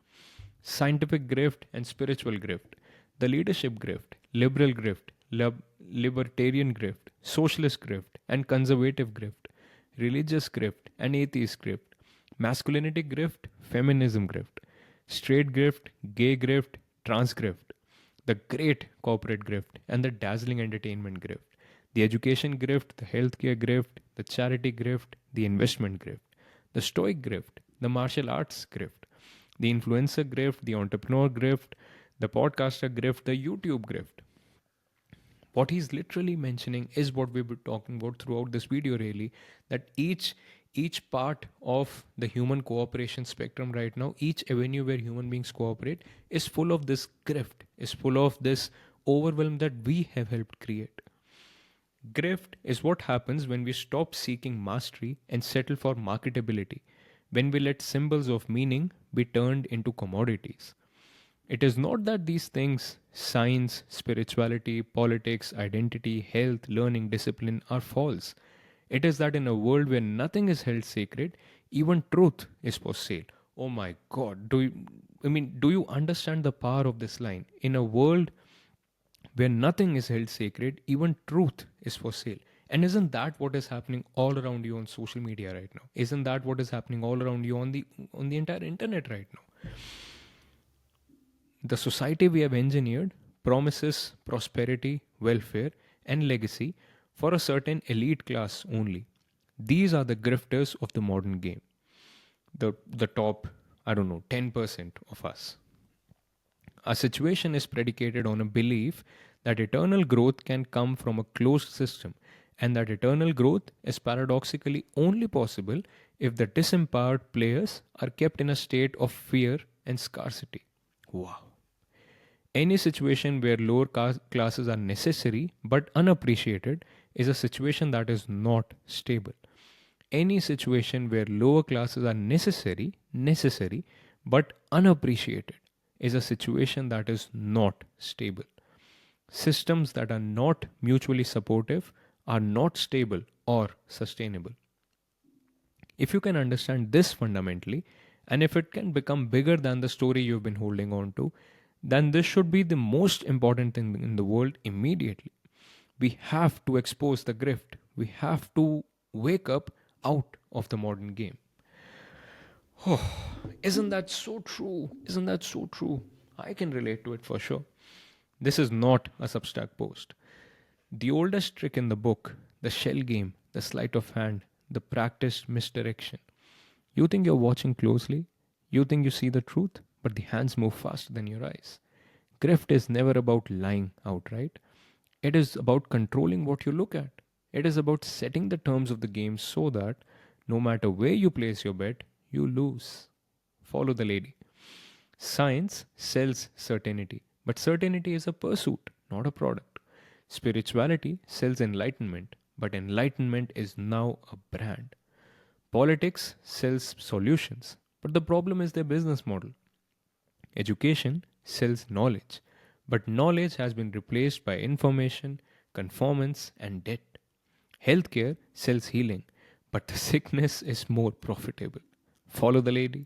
S1: Scientific grift and spiritual grift, the leadership grift, liberal grift, libertarian grift, socialist grift, and conservative grift, religious grift and atheist grift, masculinity grift, feminism grift, straight grift, gay grift, trans grift, the great corporate grift, and the dazzling entertainment grift, the education grift, the healthcare grift, the charity grift, the investment grift, the stoic grift, the martial arts grift, the influencer grift, the entrepreneur grift, the podcaster grift, the YouTube grift. What he's literally mentioning is what we've been talking about throughout this video, really, that each part of the human cooperation spectrum right now, each avenue where human beings cooperate is full of this grift, is full of this overwhelm that we have helped create. Grift is what happens when we stop seeking mastery and settle for marketability, when we let symbols of meaning be turned into commodities. It is not that these things, science, spirituality, politics, identity, health, learning, discipline, are false. It is that in a world where nothing is held sacred, even truth is for sale. Oh my God! Do you understand the power of this line? In a world where nothing is held sacred, even truth is for sale. And isn't that what is happening all around you on social media right now? Isn't that what is happening all around you on the entire internet right now? The society we have engineered promises prosperity, welfare, and legacy for a certain elite class only. These are the grifters of the modern game. The top, I don't know, 10% of us. Our situation is predicated on a belief that eternal growth can come from a closed system, and that eternal growth is paradoxically only possible if the disempowered players are kept in a state of fear and scarcity. Wow. Any situation where lower classes are necessary but unappreciated is a situation that is not stable. Any situation where lower classes are necessary but unappreciated is a situation that is not stable. Systems that are not mutually supportive are not stable or sustainable. If you can understand this fundamentally, and if it can become bigger than the story you've been holding on to, then this should be the most important thing in the world immediately. We have to expose the grift. We have to wake up out of the modern game. Oh, isn't that so true? Isn't that so true? I can relate to it for sure. This is not a Substack post. The oldest trick in the book, the shell game, the sleight of hand, the practiced misdirection. You think you're watching closely, you think you see the truth, but the hands move faster than your eyes. Grift is never about lying outright. It is about controlling what you look at. It is about setting the terms of the game so that no matter where you place your bet, you lose. Follow the lady. Science sells certainty, but certainty is a pursuit, not a product. Spirituality sells enlightenment, but enlightenment is now a brand. Politics sells solutions, But the problem is their business model. Education sells knowledge, but knowledge has been replaced by information, conformance, and debt. Healthcare sells healing, but the sickness is more profitable. Follow the lady.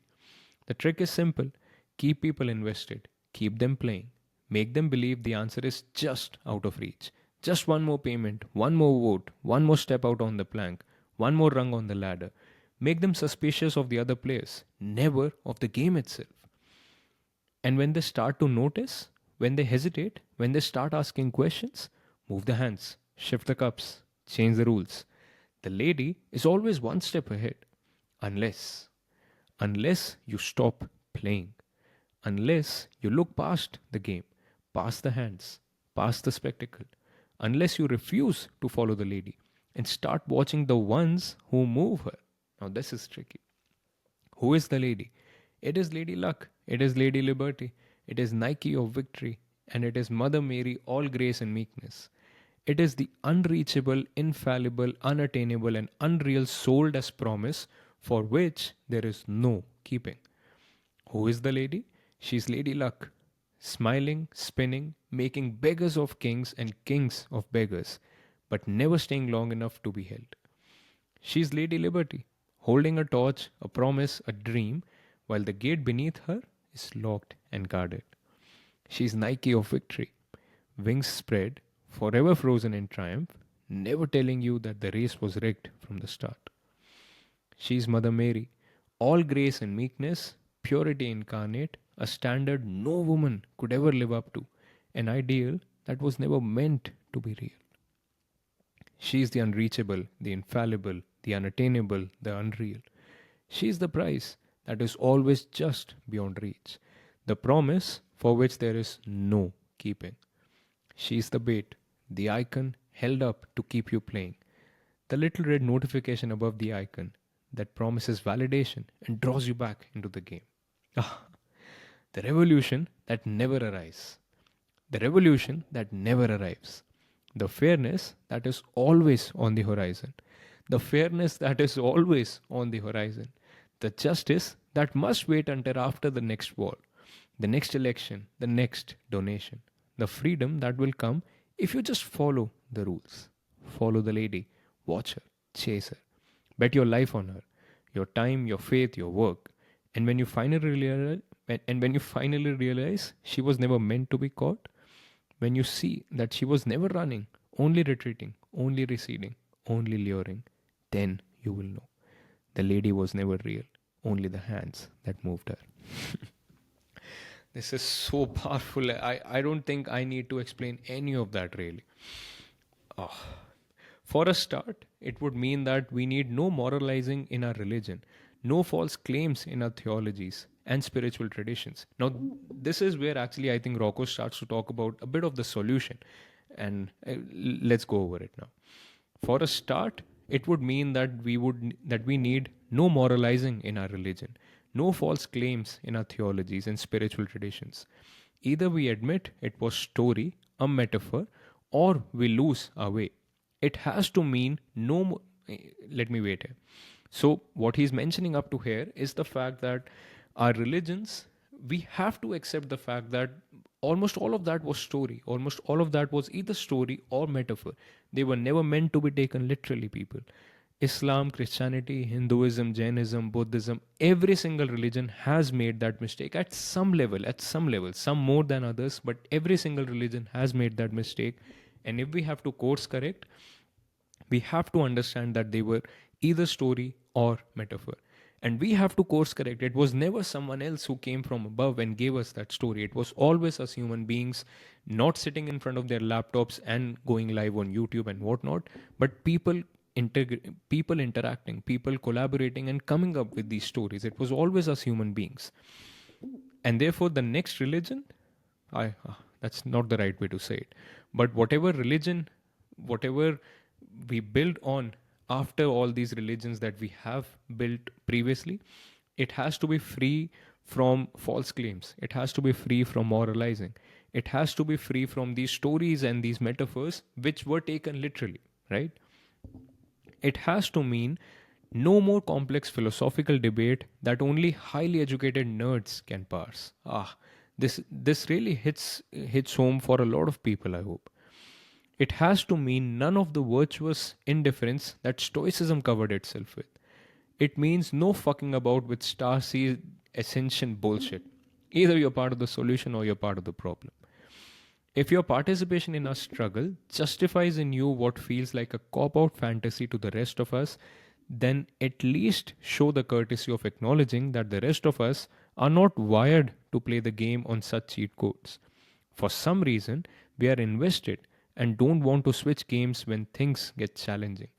S1: The trick is simple: keep people invested, keep them playing, make them believe the answer is just out of reach. Just one more payment, one more vote, one more step out on the plank, one more rung on the ladder. Make them suspicious of the other players, never of the game itself. And when they start to notice, when they hesitate, when they start asking questions, move the hands, shift the cups, change the rules. The lady is always one step ahead. Unless, unless you stop playing, unless you look past the game, past the hands, past the spectacle, unless you refuse to follow the lady and start watching the ones who move her. Now, this is tricky. Who is the lady? It is Lady Luck, it is Lady Liberty, it is Nike of Victory, and it is Mother Mary, all grace and meekness. It is the unreachable, infallible, unattainable, and unreal sold as promise for which there is no keeping. Who is the lady? She is Lady Luck, smiling, spinning, making beggars of kings and kings of beggars, but never staying long enough to be held. She is Lady Liberty, holding a torch, a promise, a dream, while the gate beneath her is locked and guarded. She is Nike of Victory, wings spread, forever frozen in triumph, never telling you that the race was rigged from the start. She is Mother Mary, all grace and meekness, purity incarnate, a standard no woman could ever live up to, an ideal that was never meant to be real. She is the unreachable, the infallible, the unattainable, the unreal. She is the prize that is always just beyond reach, the promise for which there is no keeping. She is the bait, the icon held up to keep you playing, the little red notification above the icon that promises validation and draws you back into the game. Ah, the revolution that never arrives. The revolution that never arrives. The fairness that is always on the horizon. The fairness that is always on the horizon. The justice that must wait until after the next war, the next election, the next donation. The freedom that will come if you just follow the rules. Follow the lady, watch her, chase her, bet your life on her, your time, your faith, your work. And when you finally realize she was never meant to be caught, when you see that she was never running, only retreating, only receding, only luring, then you will know. The lady was never real, only the hands that moved her. This is so powerful. I don't think I need to explain any of that really. Oh. For a start, it would mean that we need no moralizing in our religion, no false claims in our theologies and spiritual traditions. Now, this is where actually I think Rocco starts to talk about a bit of the solution. And let's go over it now. For a start, it would mean that we need no moralizing in our religion, no false claims in our theologies and spiritual traditions. Either we admit it was story, a metaphor, or we lose our way. It has to mean no more. Let me wait here. So, what he's mentioning up to here is the fact that our religions, we have to accept the fact that almost all of that was story. Almost all of that was either story or metaphor. They were never meant to be taken literally, people. Islam, Christianity, Hinduism, Jainism, Buddhism, every single religion has made that mistake at some level, some more than others, but every single religion has made that mistake. And if we have to course correct, we have to understand that they were either story or metaphor. And we have to course correct. It was never someone else who came from above and gave us that story. It was always us human beings, not sitting in front of their laptops and going live on YouTube and whatnot, but people interacting, people collaborating and coming up with these stories. It was always us human beings. And therefore, the next religion, that's not the right way to say it, but whatever religion, whatever we build on after all these religions that we have built previously, it has to be free from false claims. It has to be free from moralizing. It has to be free from these stories and these metaphors which were taken literally, right? It has to mean No more complex philosophical debate that only highly educated nerds can parse. This really hits home for a lot of people, I hope. It has to mean none of the virtuous indifference that Stoicism covered itself with. It means no fucking about with starseed ascension bullshit. Either you're part of the solution or you're part of the problem. If your participation in our struggle justifies in you what feels like a cop out fantasy to the rest of us, then at least show the courtesy of acknowledging that the rest of us are not wired to play the game on such cheat codes. For some reason, we are invested and don't want to switch games when things get challenging.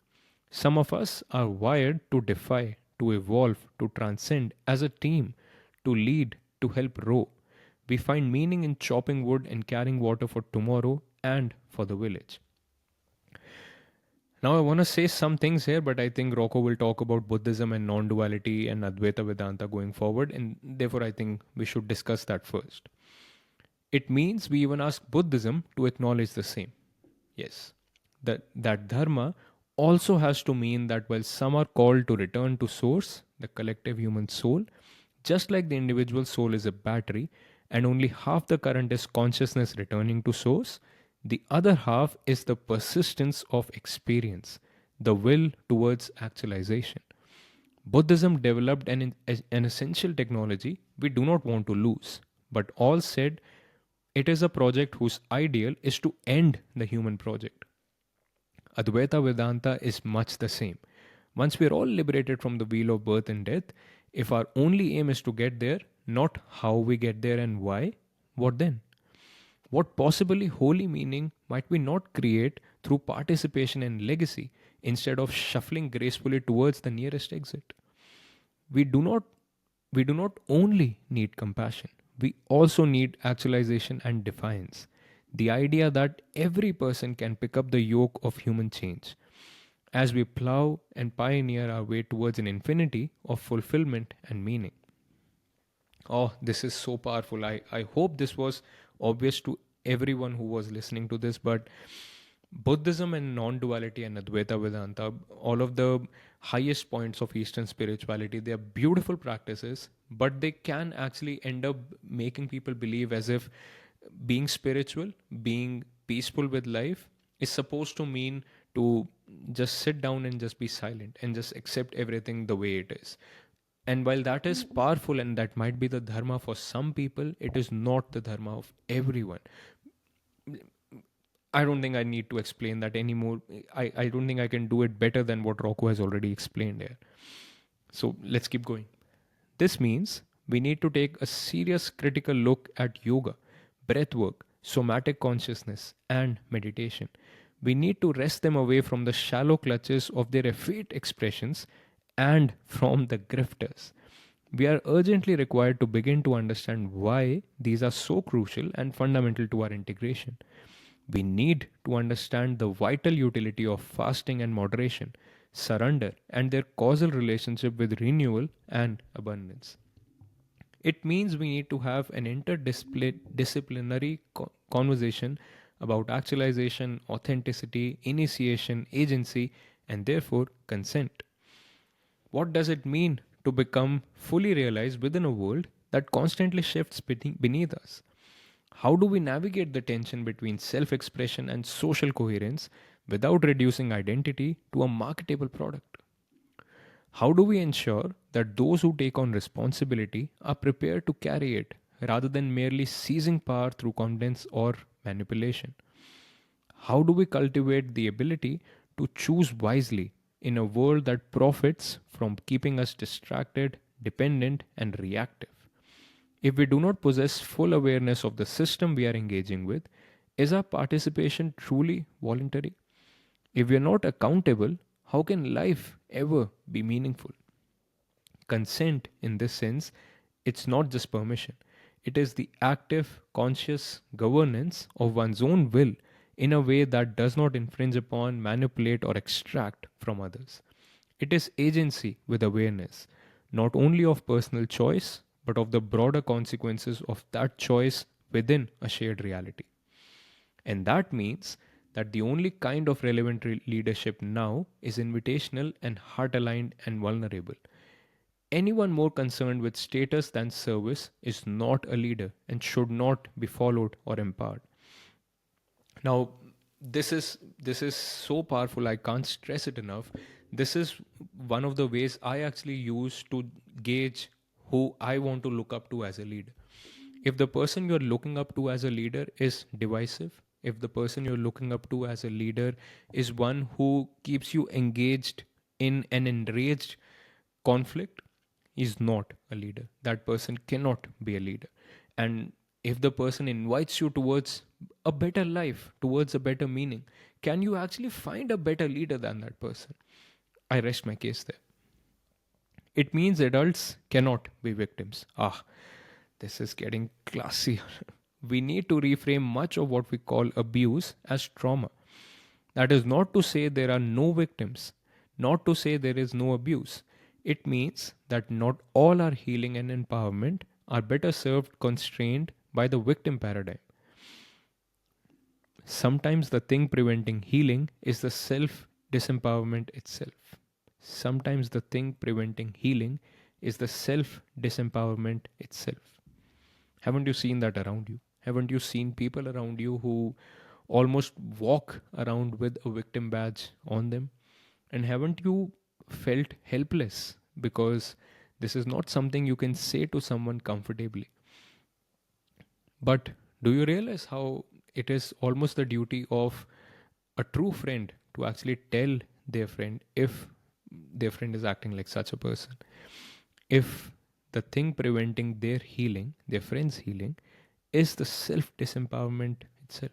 S1: Some of us are wired to defy, to evolve, to transcend as a team, to lead, to help row. We find meaning in chopping wood and carrying water for tomorrow and for the village. Now, I want to say some things here, but I think Rocco will talk about Buddhism and non duality and Advaita Vedanta going forward, and therefore, I think we should discuss that first. It means we even ask Buddhism to acknowledge the same. Yes, that dharma also has to mean that while some are called to return to source, the collective human soul, just like the individual soul is a battery and only half the current is consciousness returning to source, the other half is the persistence of experience, the will towards actualization. Buddhism developed an essential technology we do not want to lose, but all said it is a project whose ideal is to end the human project. Advaita Vedanta is much the same. Once we are all liberated from the wheel of birth and death, if our only aim is to get there, not how we get there and why, what then? What possibly holy meaning might we not create through participation and legacy instead of shuffling gracefully towards the nearest exit? We do not we do not only need compassion, we also need actualization and defiance. The idea that every person can pick up the yoke of human change as we plow and pioneer our way towards an infinity of fulfillment and meaning. Oh, this is so powerful. I hope this was obvious to everyone who was listening to this, but Buddhism and non duality and Advaita Vedanta, all of the highest points of Eastern spirituality, they are beautiful practices, but they can actually end up making people believe as if being spiritual, being peaceful with life, is supposed to mean to just sit down and just be silent and just accept everything the way it is. And while that is powerful and that might be the dharma for some people, it is not the dharma of everyone. I don't think I need to explain that anymore. I don't think I can do it better than what Rocco has already explained here. So let's keep going. This means we need to take a serious critical look at yoga, breathwork, somatic consciousness, and meditation. We need to wrest them away from the shallow clutches of their effete expressions and from the grifters. We are urgently required to begin to understand why these are so crucial and fundamental to our integration. We need to understand the vital utility of fasting and moderation, surrender, and their causal relationship with renewal and abundance. It means we need to have an interdisciplinary conversation about actualization, authenticity, initiation, agency, and therefore consent. What does it mean to become fully realized within a world that constantly shifts beneath us? How do we navigate the tension between self expression and social coherence without reducing identity to a marketable product? How do we ensure that those who take on responsibility are prepared to carry it rather than merely seizing power through confidence or manipulation? How do we cultivate the ability to choose wisely in a world that profits from keeping us distracted, dependent, and reactive? If we do not possess full awareness of the system we are engaging with, is our participation truly voluntary? If we are not accountable, how can life ever be meaningful? Consent, in this sense, it's not just permission. It is the active, conscious governance of one's own will in a way that does not infringe upon, manipulate, or extract from others. It is agency with awareness, not only of personal choice, but of the broader consequences of that choice within a shared reality. And that means that the only kind of relevant leadership now is invitational and heart aligned and vulnerable. Anyone more concerned with status than service is not a leader and should not be followed or empowered. Now, this is so powerful. I can't stress it enough. This is one of the ways I actually use to gauge who I want to look up to as a leader. If the person you're looking up to as a leader is divisive, if the person you're looking up to as a leader is one who keeps you engaged in an enraged conflict, is not a leader. That person cannot be a leader. And if the person invites you towards a better life, towards a better meaning, can you actually find a better leader than that person? I rest my case there. It means adults cannot be victims. This is getting classy. We need to reframe much of what we call abuse as trauma. That is not to say there are no victims, not to say there is no abuse. It means that not all our healing and empowerment are better served constrained by the victim paradigm. Sometimes the thing preventing healing is the self disempowerment itself. Sometimes the thing preventing healing is the self disempowerment itself. Haven't you seen that around you? Haven't you seen people around you who almost walk around with a victim badge on them? And haven't you felt helpless because this is not something you can say to someone comfortably? But do you realize how it is almost the duty of a true friend to actually tell their friend if their friend is acting like such a person? If the thing preventing their healing, their friend's healing, is the self disempowerment itself.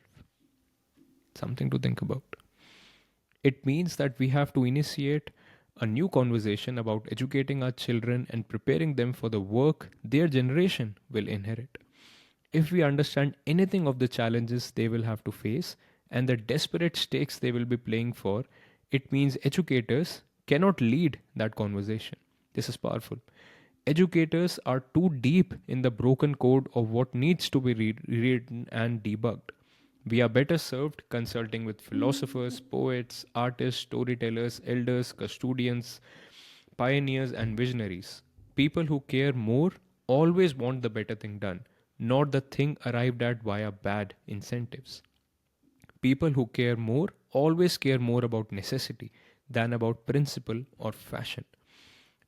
S1: Something to think about. It means that we have to initiate a new conversation about educating our children and preparing them for the work their generation will inherit. If we understand anything of the challenges they will have to face and the desperate stakes they will be playing for, it means educators cannot lead that conversation. This is powerful. Educators are too deep in the broken code of what needs to be rewritten and debugged. We are better served consulting with philosophers, poets, artists, storytellers, elders, custodians, pioneers, and visionaries. People who care more always want the better thing done, not the thing arrived at via bad incentives. People who care more always care more about necessity than about principle or fashion.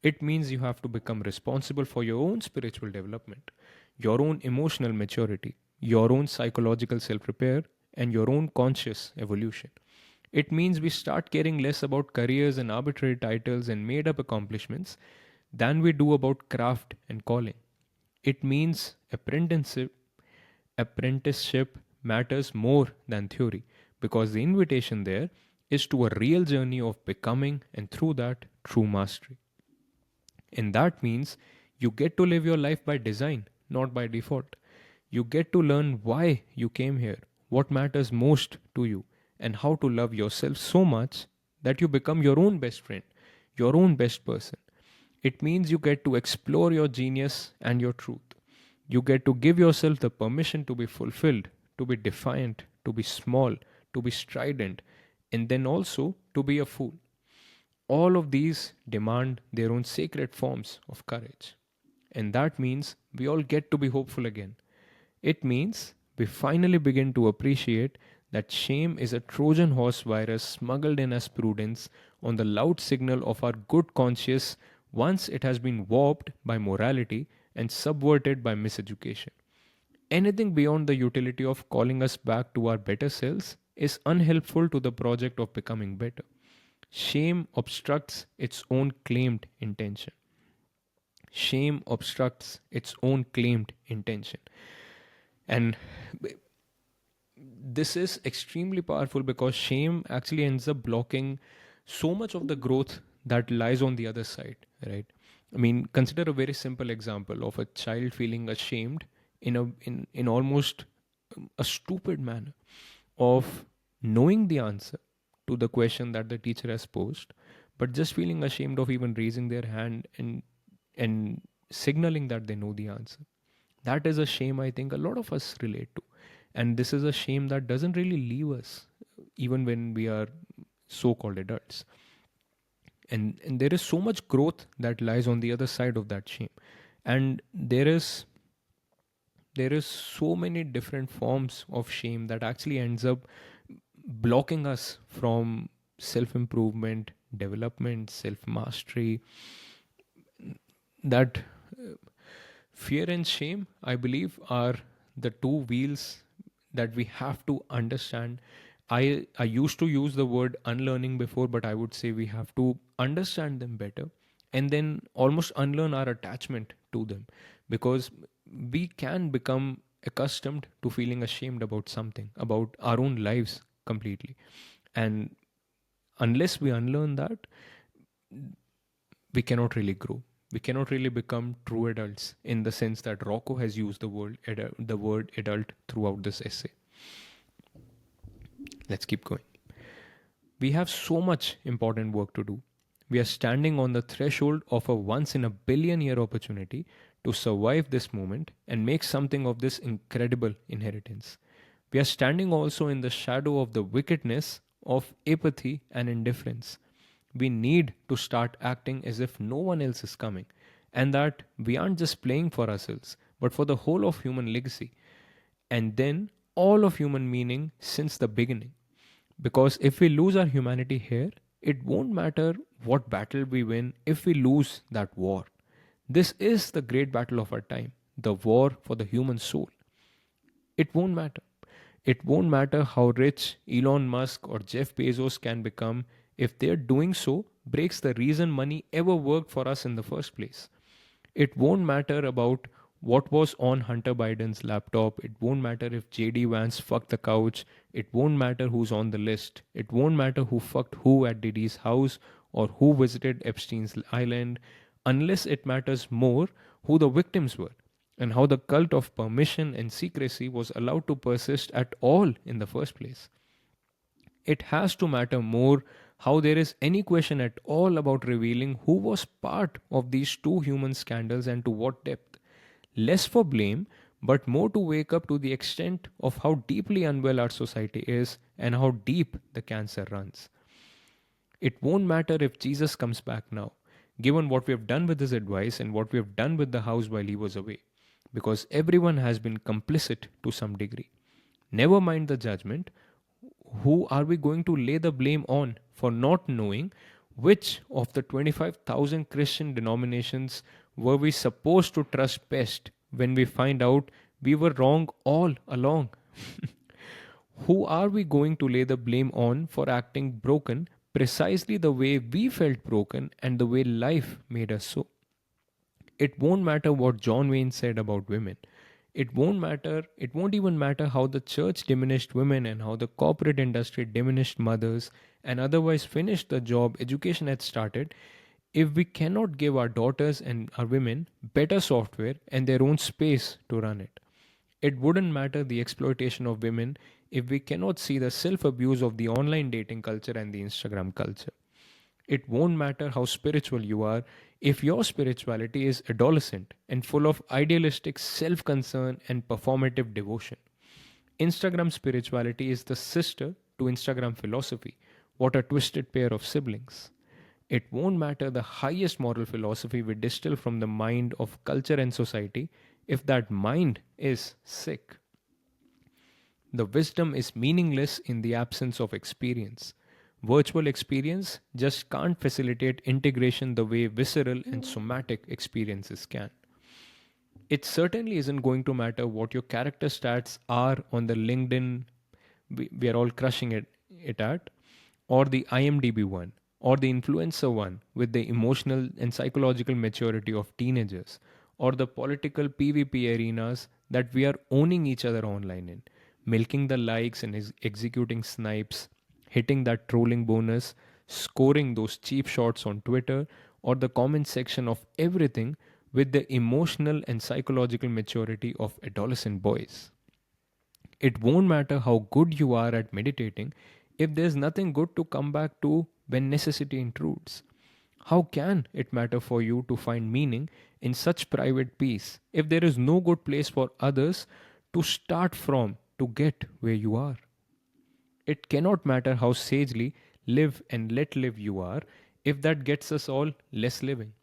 S1: It means you have to become responsible for your own spiritual development, your own emotional maturity, your own psychological self repair, and your own conscious evolution. It means we start caring less about careers and arbitrary titles and made up accomplishments than we do about craft and calling. It means apprenticeship matters more than theory because the invitation there is to a real journey of becoming and through that true mastery. And that means you get to live your life by design, not by default. You get to learn why you came here, what matters most to you, and how to love yourself so much that you become your own best friend, your own best person. It means you get to explore your genius and your truth. You get to give yourself the permission to be fulfilled, to be defiant, to be small, to be strident, and then also to be a fool. All of these demand their own sacred forms of courage. And that means we all get to be hopeful again. It means we finally begin to appreciate that shame is a Trojan horse virus smuggled in as prudence on the loud signal of our good conscience once it has been warped by morality and subverted by miseducation. Anything beyond the utility of calling us back to our better selves is unhelpful to the project of becoming better. Shame obstructs its own claimed intention. Shame obstructs its own claimed intention. And this is extremely powerful because shame actually ends up blocking so much of the growth that lies on the other side, right? I mean, consider a very simple example of a child feeling ashamed in almost a stupid manner of knowing the answer to the question that the teacher has posed, but just feeling ashamed of even raising their hand and signaling that they know the answer. That is a shame I think a lot of us relate to. And this is a shame that doesn't really leave us even when we are so called adults. And there is so much growth that lies on the other side of that shame. And there is so many different forms of shame that actually ends up blocking us from self improvement, development, self mastery. That fear and shame, I believe, are the two wheels that we have to understand. I used to use the word unlearning before, but I would say we have to understand them better and then almost unlearn our attachment to them, because we can become accustomed to feeling ashamed about something, about our own lives completely. And unless we unlearn that, we cannot really grow. We cannot really become true adults in the sense that Rocco has used the word adult throughout this essay. Let's keep going. We have so much important work to do. We are standing on the threshold of a once in a billion year opportunity to survive this moment and make something of this incredible inheritance. We are standing also in the shadow of the wickedness of apathy and indifference. We need to start acting as if no one else is coming, and that we aren't just playing for ourselves, but for the whole of human legacy, and then all of human meaning since the beginning. Because if we lose our humanity here, it won't matter what battle we win if we lose that war. This is the great battle of our time, the war for the human soul. It won't matter. It won't matter how rich Elon Musk or Jeff Bezos can become if their doing so breaks the reason money ever worked for us in the first place. It won't matter about what was on Hunter Biden's laptop. It won't matter if JD Vance fucked the couch. It won't matter who's on the list. It won't matter who fucked who at Diddy's house or who visited Epstein's island, unless it matters more who the victims were and how the cult of permission and secrecy was allowed to persist at all in the first place. It has to matter more how there is any question at all about revealing who was part of these two human scandals and to what depth. Less for blame, but more to wake up to the extent of how deeply unwell our society is and how deep the cancer runs. It won't matter if Jesus comes back now, given what we have done with his advice and what we have done with the house while he was away, because everyone has been complicit to some degree. Never mind the judgment. Who are we going to lay the blame on for not knowing which of the 25,000 Christian denominations were we supposed to trust best when we find out we were wrong all along? Who are we going to lay the blame on for acting broken precisely the way we felt broken and the way life made us so? It won't matter what John Wayne said about women. It won't even matter how the church diminished women and how the corporate industry diminished mothers and otherwise finished the job education had started if we cannot give our daughters and our women better software and their own space to run it. It wouldn't matter the exploitation of women if we cannot see the self abuse of the online dating culture and the Instagram culture. It won't matter how spiritual you are if your spirituality is adolescent and full of idealistic self concern and performative devotion. Instagram spirituality is the sister to Instagram philosophy. What a twisted pair of siblings. It won't matter the highest moral philosophy we distill from the mind of culture and society if that mind is sick. The wisdom is meaningless in the absence of experience. Virtual experience just can't facilitate integration the way visceral and somatic experiences can. It certainly isn't going to matter what your character stats are on the LinkedIn we are all crushing it at, or the IMDb one, or the influencer one with the emotional and psychological maturity of teenagers, or the political PvP arenas that we are owning each other online in, milking the likes and executing snipes, hitting that trolling bonus, scoring those cheap shots on Twitter, or the comment section of everything with the emotional and psychological maturity of adolescent boys. It won't matter how good you are at meditating if there's nothing good to come back to when necessity intrudes. How can it matter for you to find meaning in such private peace if there is no good place for others to start from to get where you are? It cannot matter how sagely live and let live you are if that gets us all less living.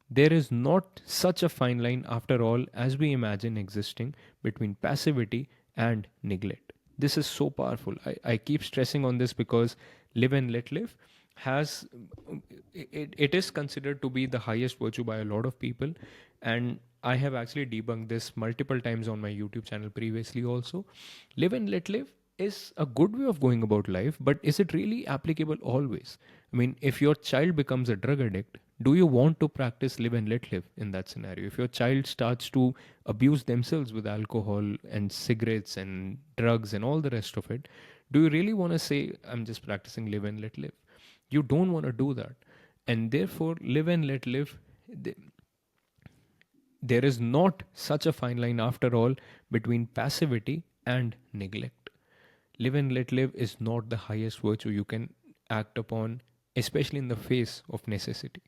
S1: There is not such a fine line, after all, as we imagine existing between passivity and neglect. This is so powerful. I keep stressing on this because live and let live has it is considered to be the highest virtue by a lot of people, and I have actually debunked this multiple times on my YouTube channel previously also. Live and let live is a good way of going about life, but is it really applicable always? I mean, if your child becomes a drug addict, do you want to practice live and let live in that scenario? If your child starts to abuse themselves with alcohol and cigarettes and drugs and all the rest of it, do you really want to say, I'm just practicing live and let live? You don't want to do that. And therefore, live and let live, there is not such a fine line, after all, between passivity and neglect. Live and let live is not the highest virtue you can act upon, especially in the face of necessity.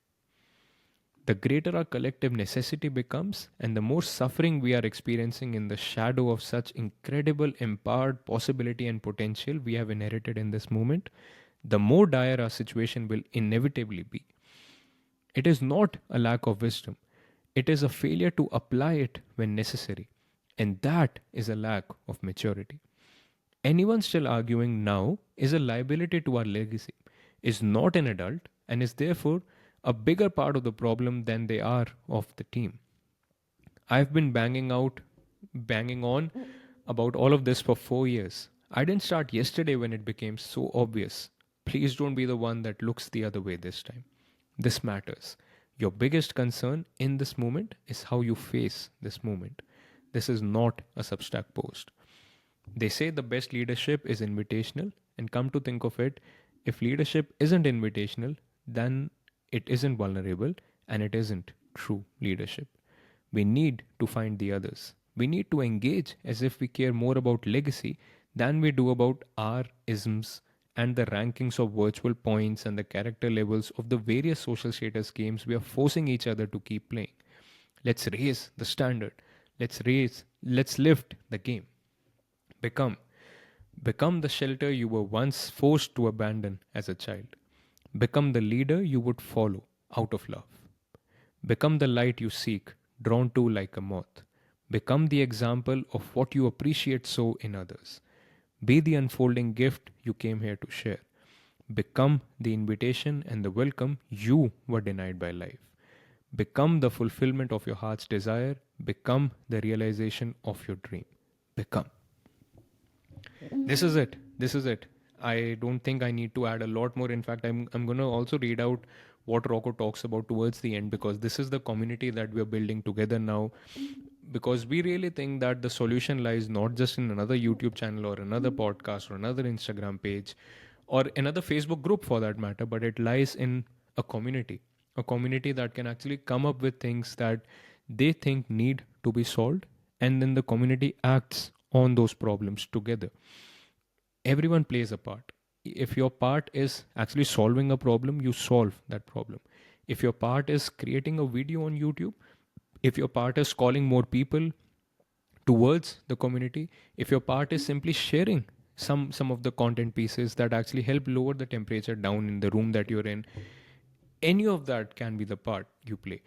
S1: The greater our collective necessity becomes, and the more suffering we are experiencing in the shadow of such incredible empowered possibility and potential we have inherited in this moment, the more dire our situation will inevitably be. It is not a lack of wisdom, it is a failure to apply it when necessary, and that is a lack of maturity. Anyone still arguing now is a liability to our legacy, is not an adult, and is therefore a bigger part of the problem than they are of the team. I've been banging on about all of this for 4 years. I didn't start yesterday when it became so obvious. Please don't be the one that looks the other way this time. This matters. Your biggest concern in this moment is how you face this moment. This is not a Substack post. They say the best leadership is invitational, and come to think of it, if leadership isn't invitational, then it isn't vulnerable and it isn't true leadership. We need to find the others. We need to engage as if we care more about legacy than we do about our isms and the rankings of virtual points and the character levels of the various social status games we are forcing each other to keep playing. Let's raise the standard. Let's lift the game. Become. Become the shelter you were once forced to abandon as a child. Become the leader you would follow out of love. Become the light you seek, drawn to like a moth. Become the example of what you appreciate so in others. Be the unfolding gift you came here to share. Become the invitation and the welcome you were denied by life. Become the fulfillment of your heart's desire. Become the realization of your dream. Become. This is it. This is it. I don't think I need to add a lot more. In fact, I'm going to also read out what Rocco talks about towards the end, because this is the community that we're building together now. Because we really think that the solution lies not just in another YouTube channel or another podcast or another Instagram page or another Facebook group for that matter, but it lies in a community that can actually come up with things that they think need to be solved, and then the community acts on those problems together. Everyone plays a part. If your part is actually solving a problem, you solve that problem. If your part is creating a video on YouTube, if your part is calling more people towards the community, if your part is simply sharing some of the content pieces that actually help lower the temperature down in the room that you're in, any of that can be the part you play.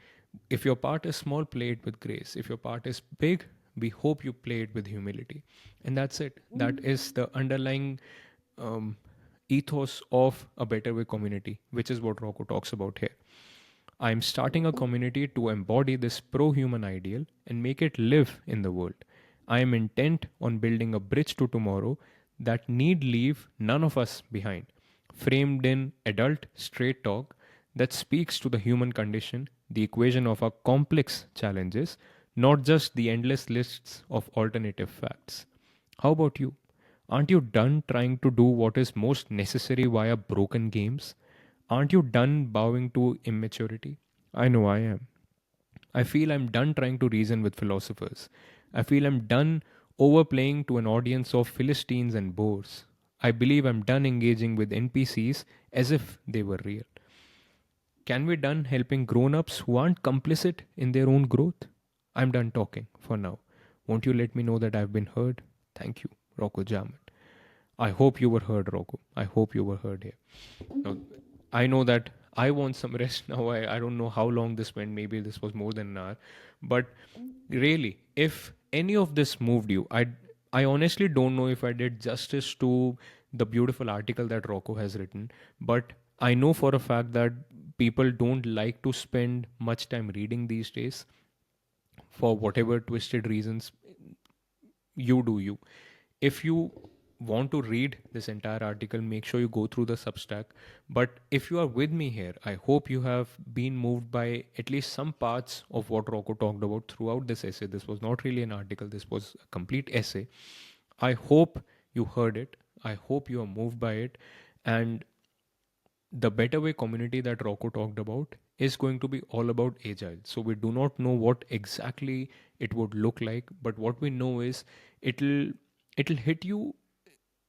S1: If your part is small, play it with grace. If your part is big, we hope you play it with humility. And that's it. That is the underlying um, ethos of a better way community, which is what Rocco talks about here. I'm starting a community to embody this pro human ideal and make it live in the world. I am intent on building a bridge to tomorrow that need leave none of us behind, framed in adult straight talk that speaks to the human condition, the equation of our complex challenges, not just the endless lists of alternative facts. How about you? Aren't you done trying to do what is most necessary via broken games? Aren't you done bowing to immaturity? I know I am. I feel I'm done trying to reason with philosophers. I feel I'm done overplaying to an audience of Philistines and boors. I believe I'm done engaging with NPCs as if they were real. Can we done helping grown-ups who aren't complicit in their own growth? I'm done talking for now. Won't you let me know that I've been heard? Thank you, Rocco Jarman. I hope you were heard, Rocco. I hope you were heard here. Now, I know that I want some rest now. I don't know how long this went. Maybe this was more than an hour. But really, if any of this moved you, I honestly don't know if I did justice to the beautiful article that Rocco has written. But I know for a fact that people don't like to spend much time reading these days for whatever twisted reasons. You do you. If you want to read this entire article, make sure you go through the Substack. But if you are with me here, I hope you have been moved by at least some parts of what Rocco talked about throughout this essay. This was not really an article, this was a complete essay. I hope you heard it. I hope you are moved by it. And the better way community that Rocco talked about is going to be all about agile. So we do not know what exactly it would look like, but what we know is it'll it'll hit you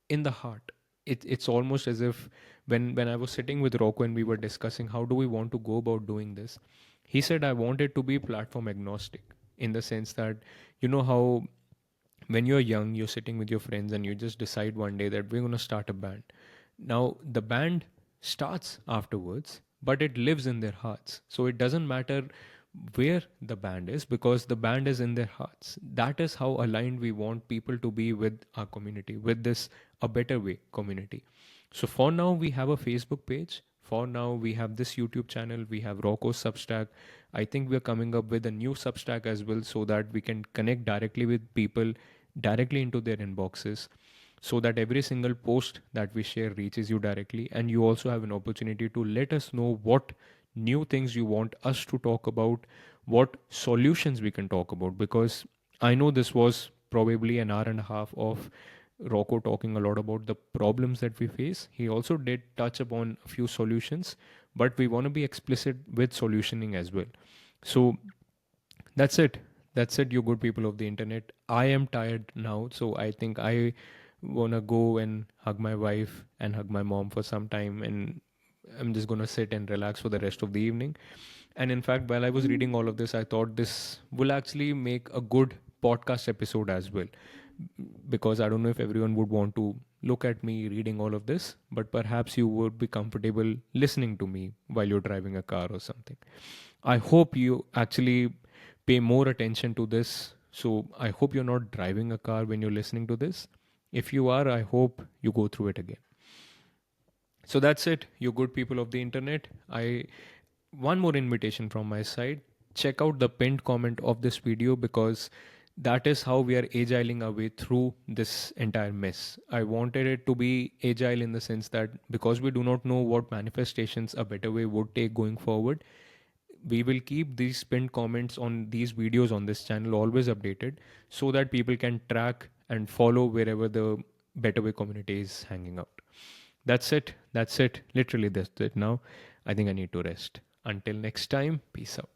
S1: in the heart. It's almost as if when I was sitting with Rocco and we were discussing how do we want to go about doing this, he said I want it to be platform agnostic, in the sense that you know how when you're young, you're sitting with your friends and you just decide one day that we're going to start a band. Now, the band starts afterwards, but it lives in their hearts. So it doesn't matter where the band is, because the band is in their hearts. That is how aligned we want people to be with our community, with this A Better Way community. So for now, we have a Facebook page. For now, we have this YouTube channel. We have Rocco's Substack. I think we're coming up with a new Substack as well, so that we can connect directly with people, directly into their inboxes, so that every single post that we share reaches you directly. And you also have an opportunity to let us know what new things you want us to talk about, what solutions we can talk about. Because I know this was probably an hour and a half of Rocco talking a lot about the problems that we face. He also did touch upon a few solutions, but we want to be explicit with solutioning as well. So that's it. That's it, you good people of the internet. I am tired now, so I think I wanna go and hug my wife and hug my mom for some time, and I'm just gonna sit and relax for the rest of the evening. And in fact, while I was reading all of this, I thought this will actually make a good podcast episode as well. Because I don't know if everyone would want to look at me reading all of this, but perhaps you would be comfortable listening to me while you're driving a car or something. I hope you actually pay more attention to this. So I hope you're not driving a car when you're listening to this. If you are, I hope you go through it again. So that's it, you good people of the internet. I one more invitation from my side. Check out the pinned comment of this video, because that is how we are agiling our way through this entire mess. I wanted it to be agile in the sense that because we do not know what manifestations A Better Way would take going forward, we will keep these pinned comments on these videos on this channel always updated, so that people can track and follow wherever the Better Way community is hanging out. That's it. That's it. Literally, that's it now. I think I need to rest. Until next time, peace out.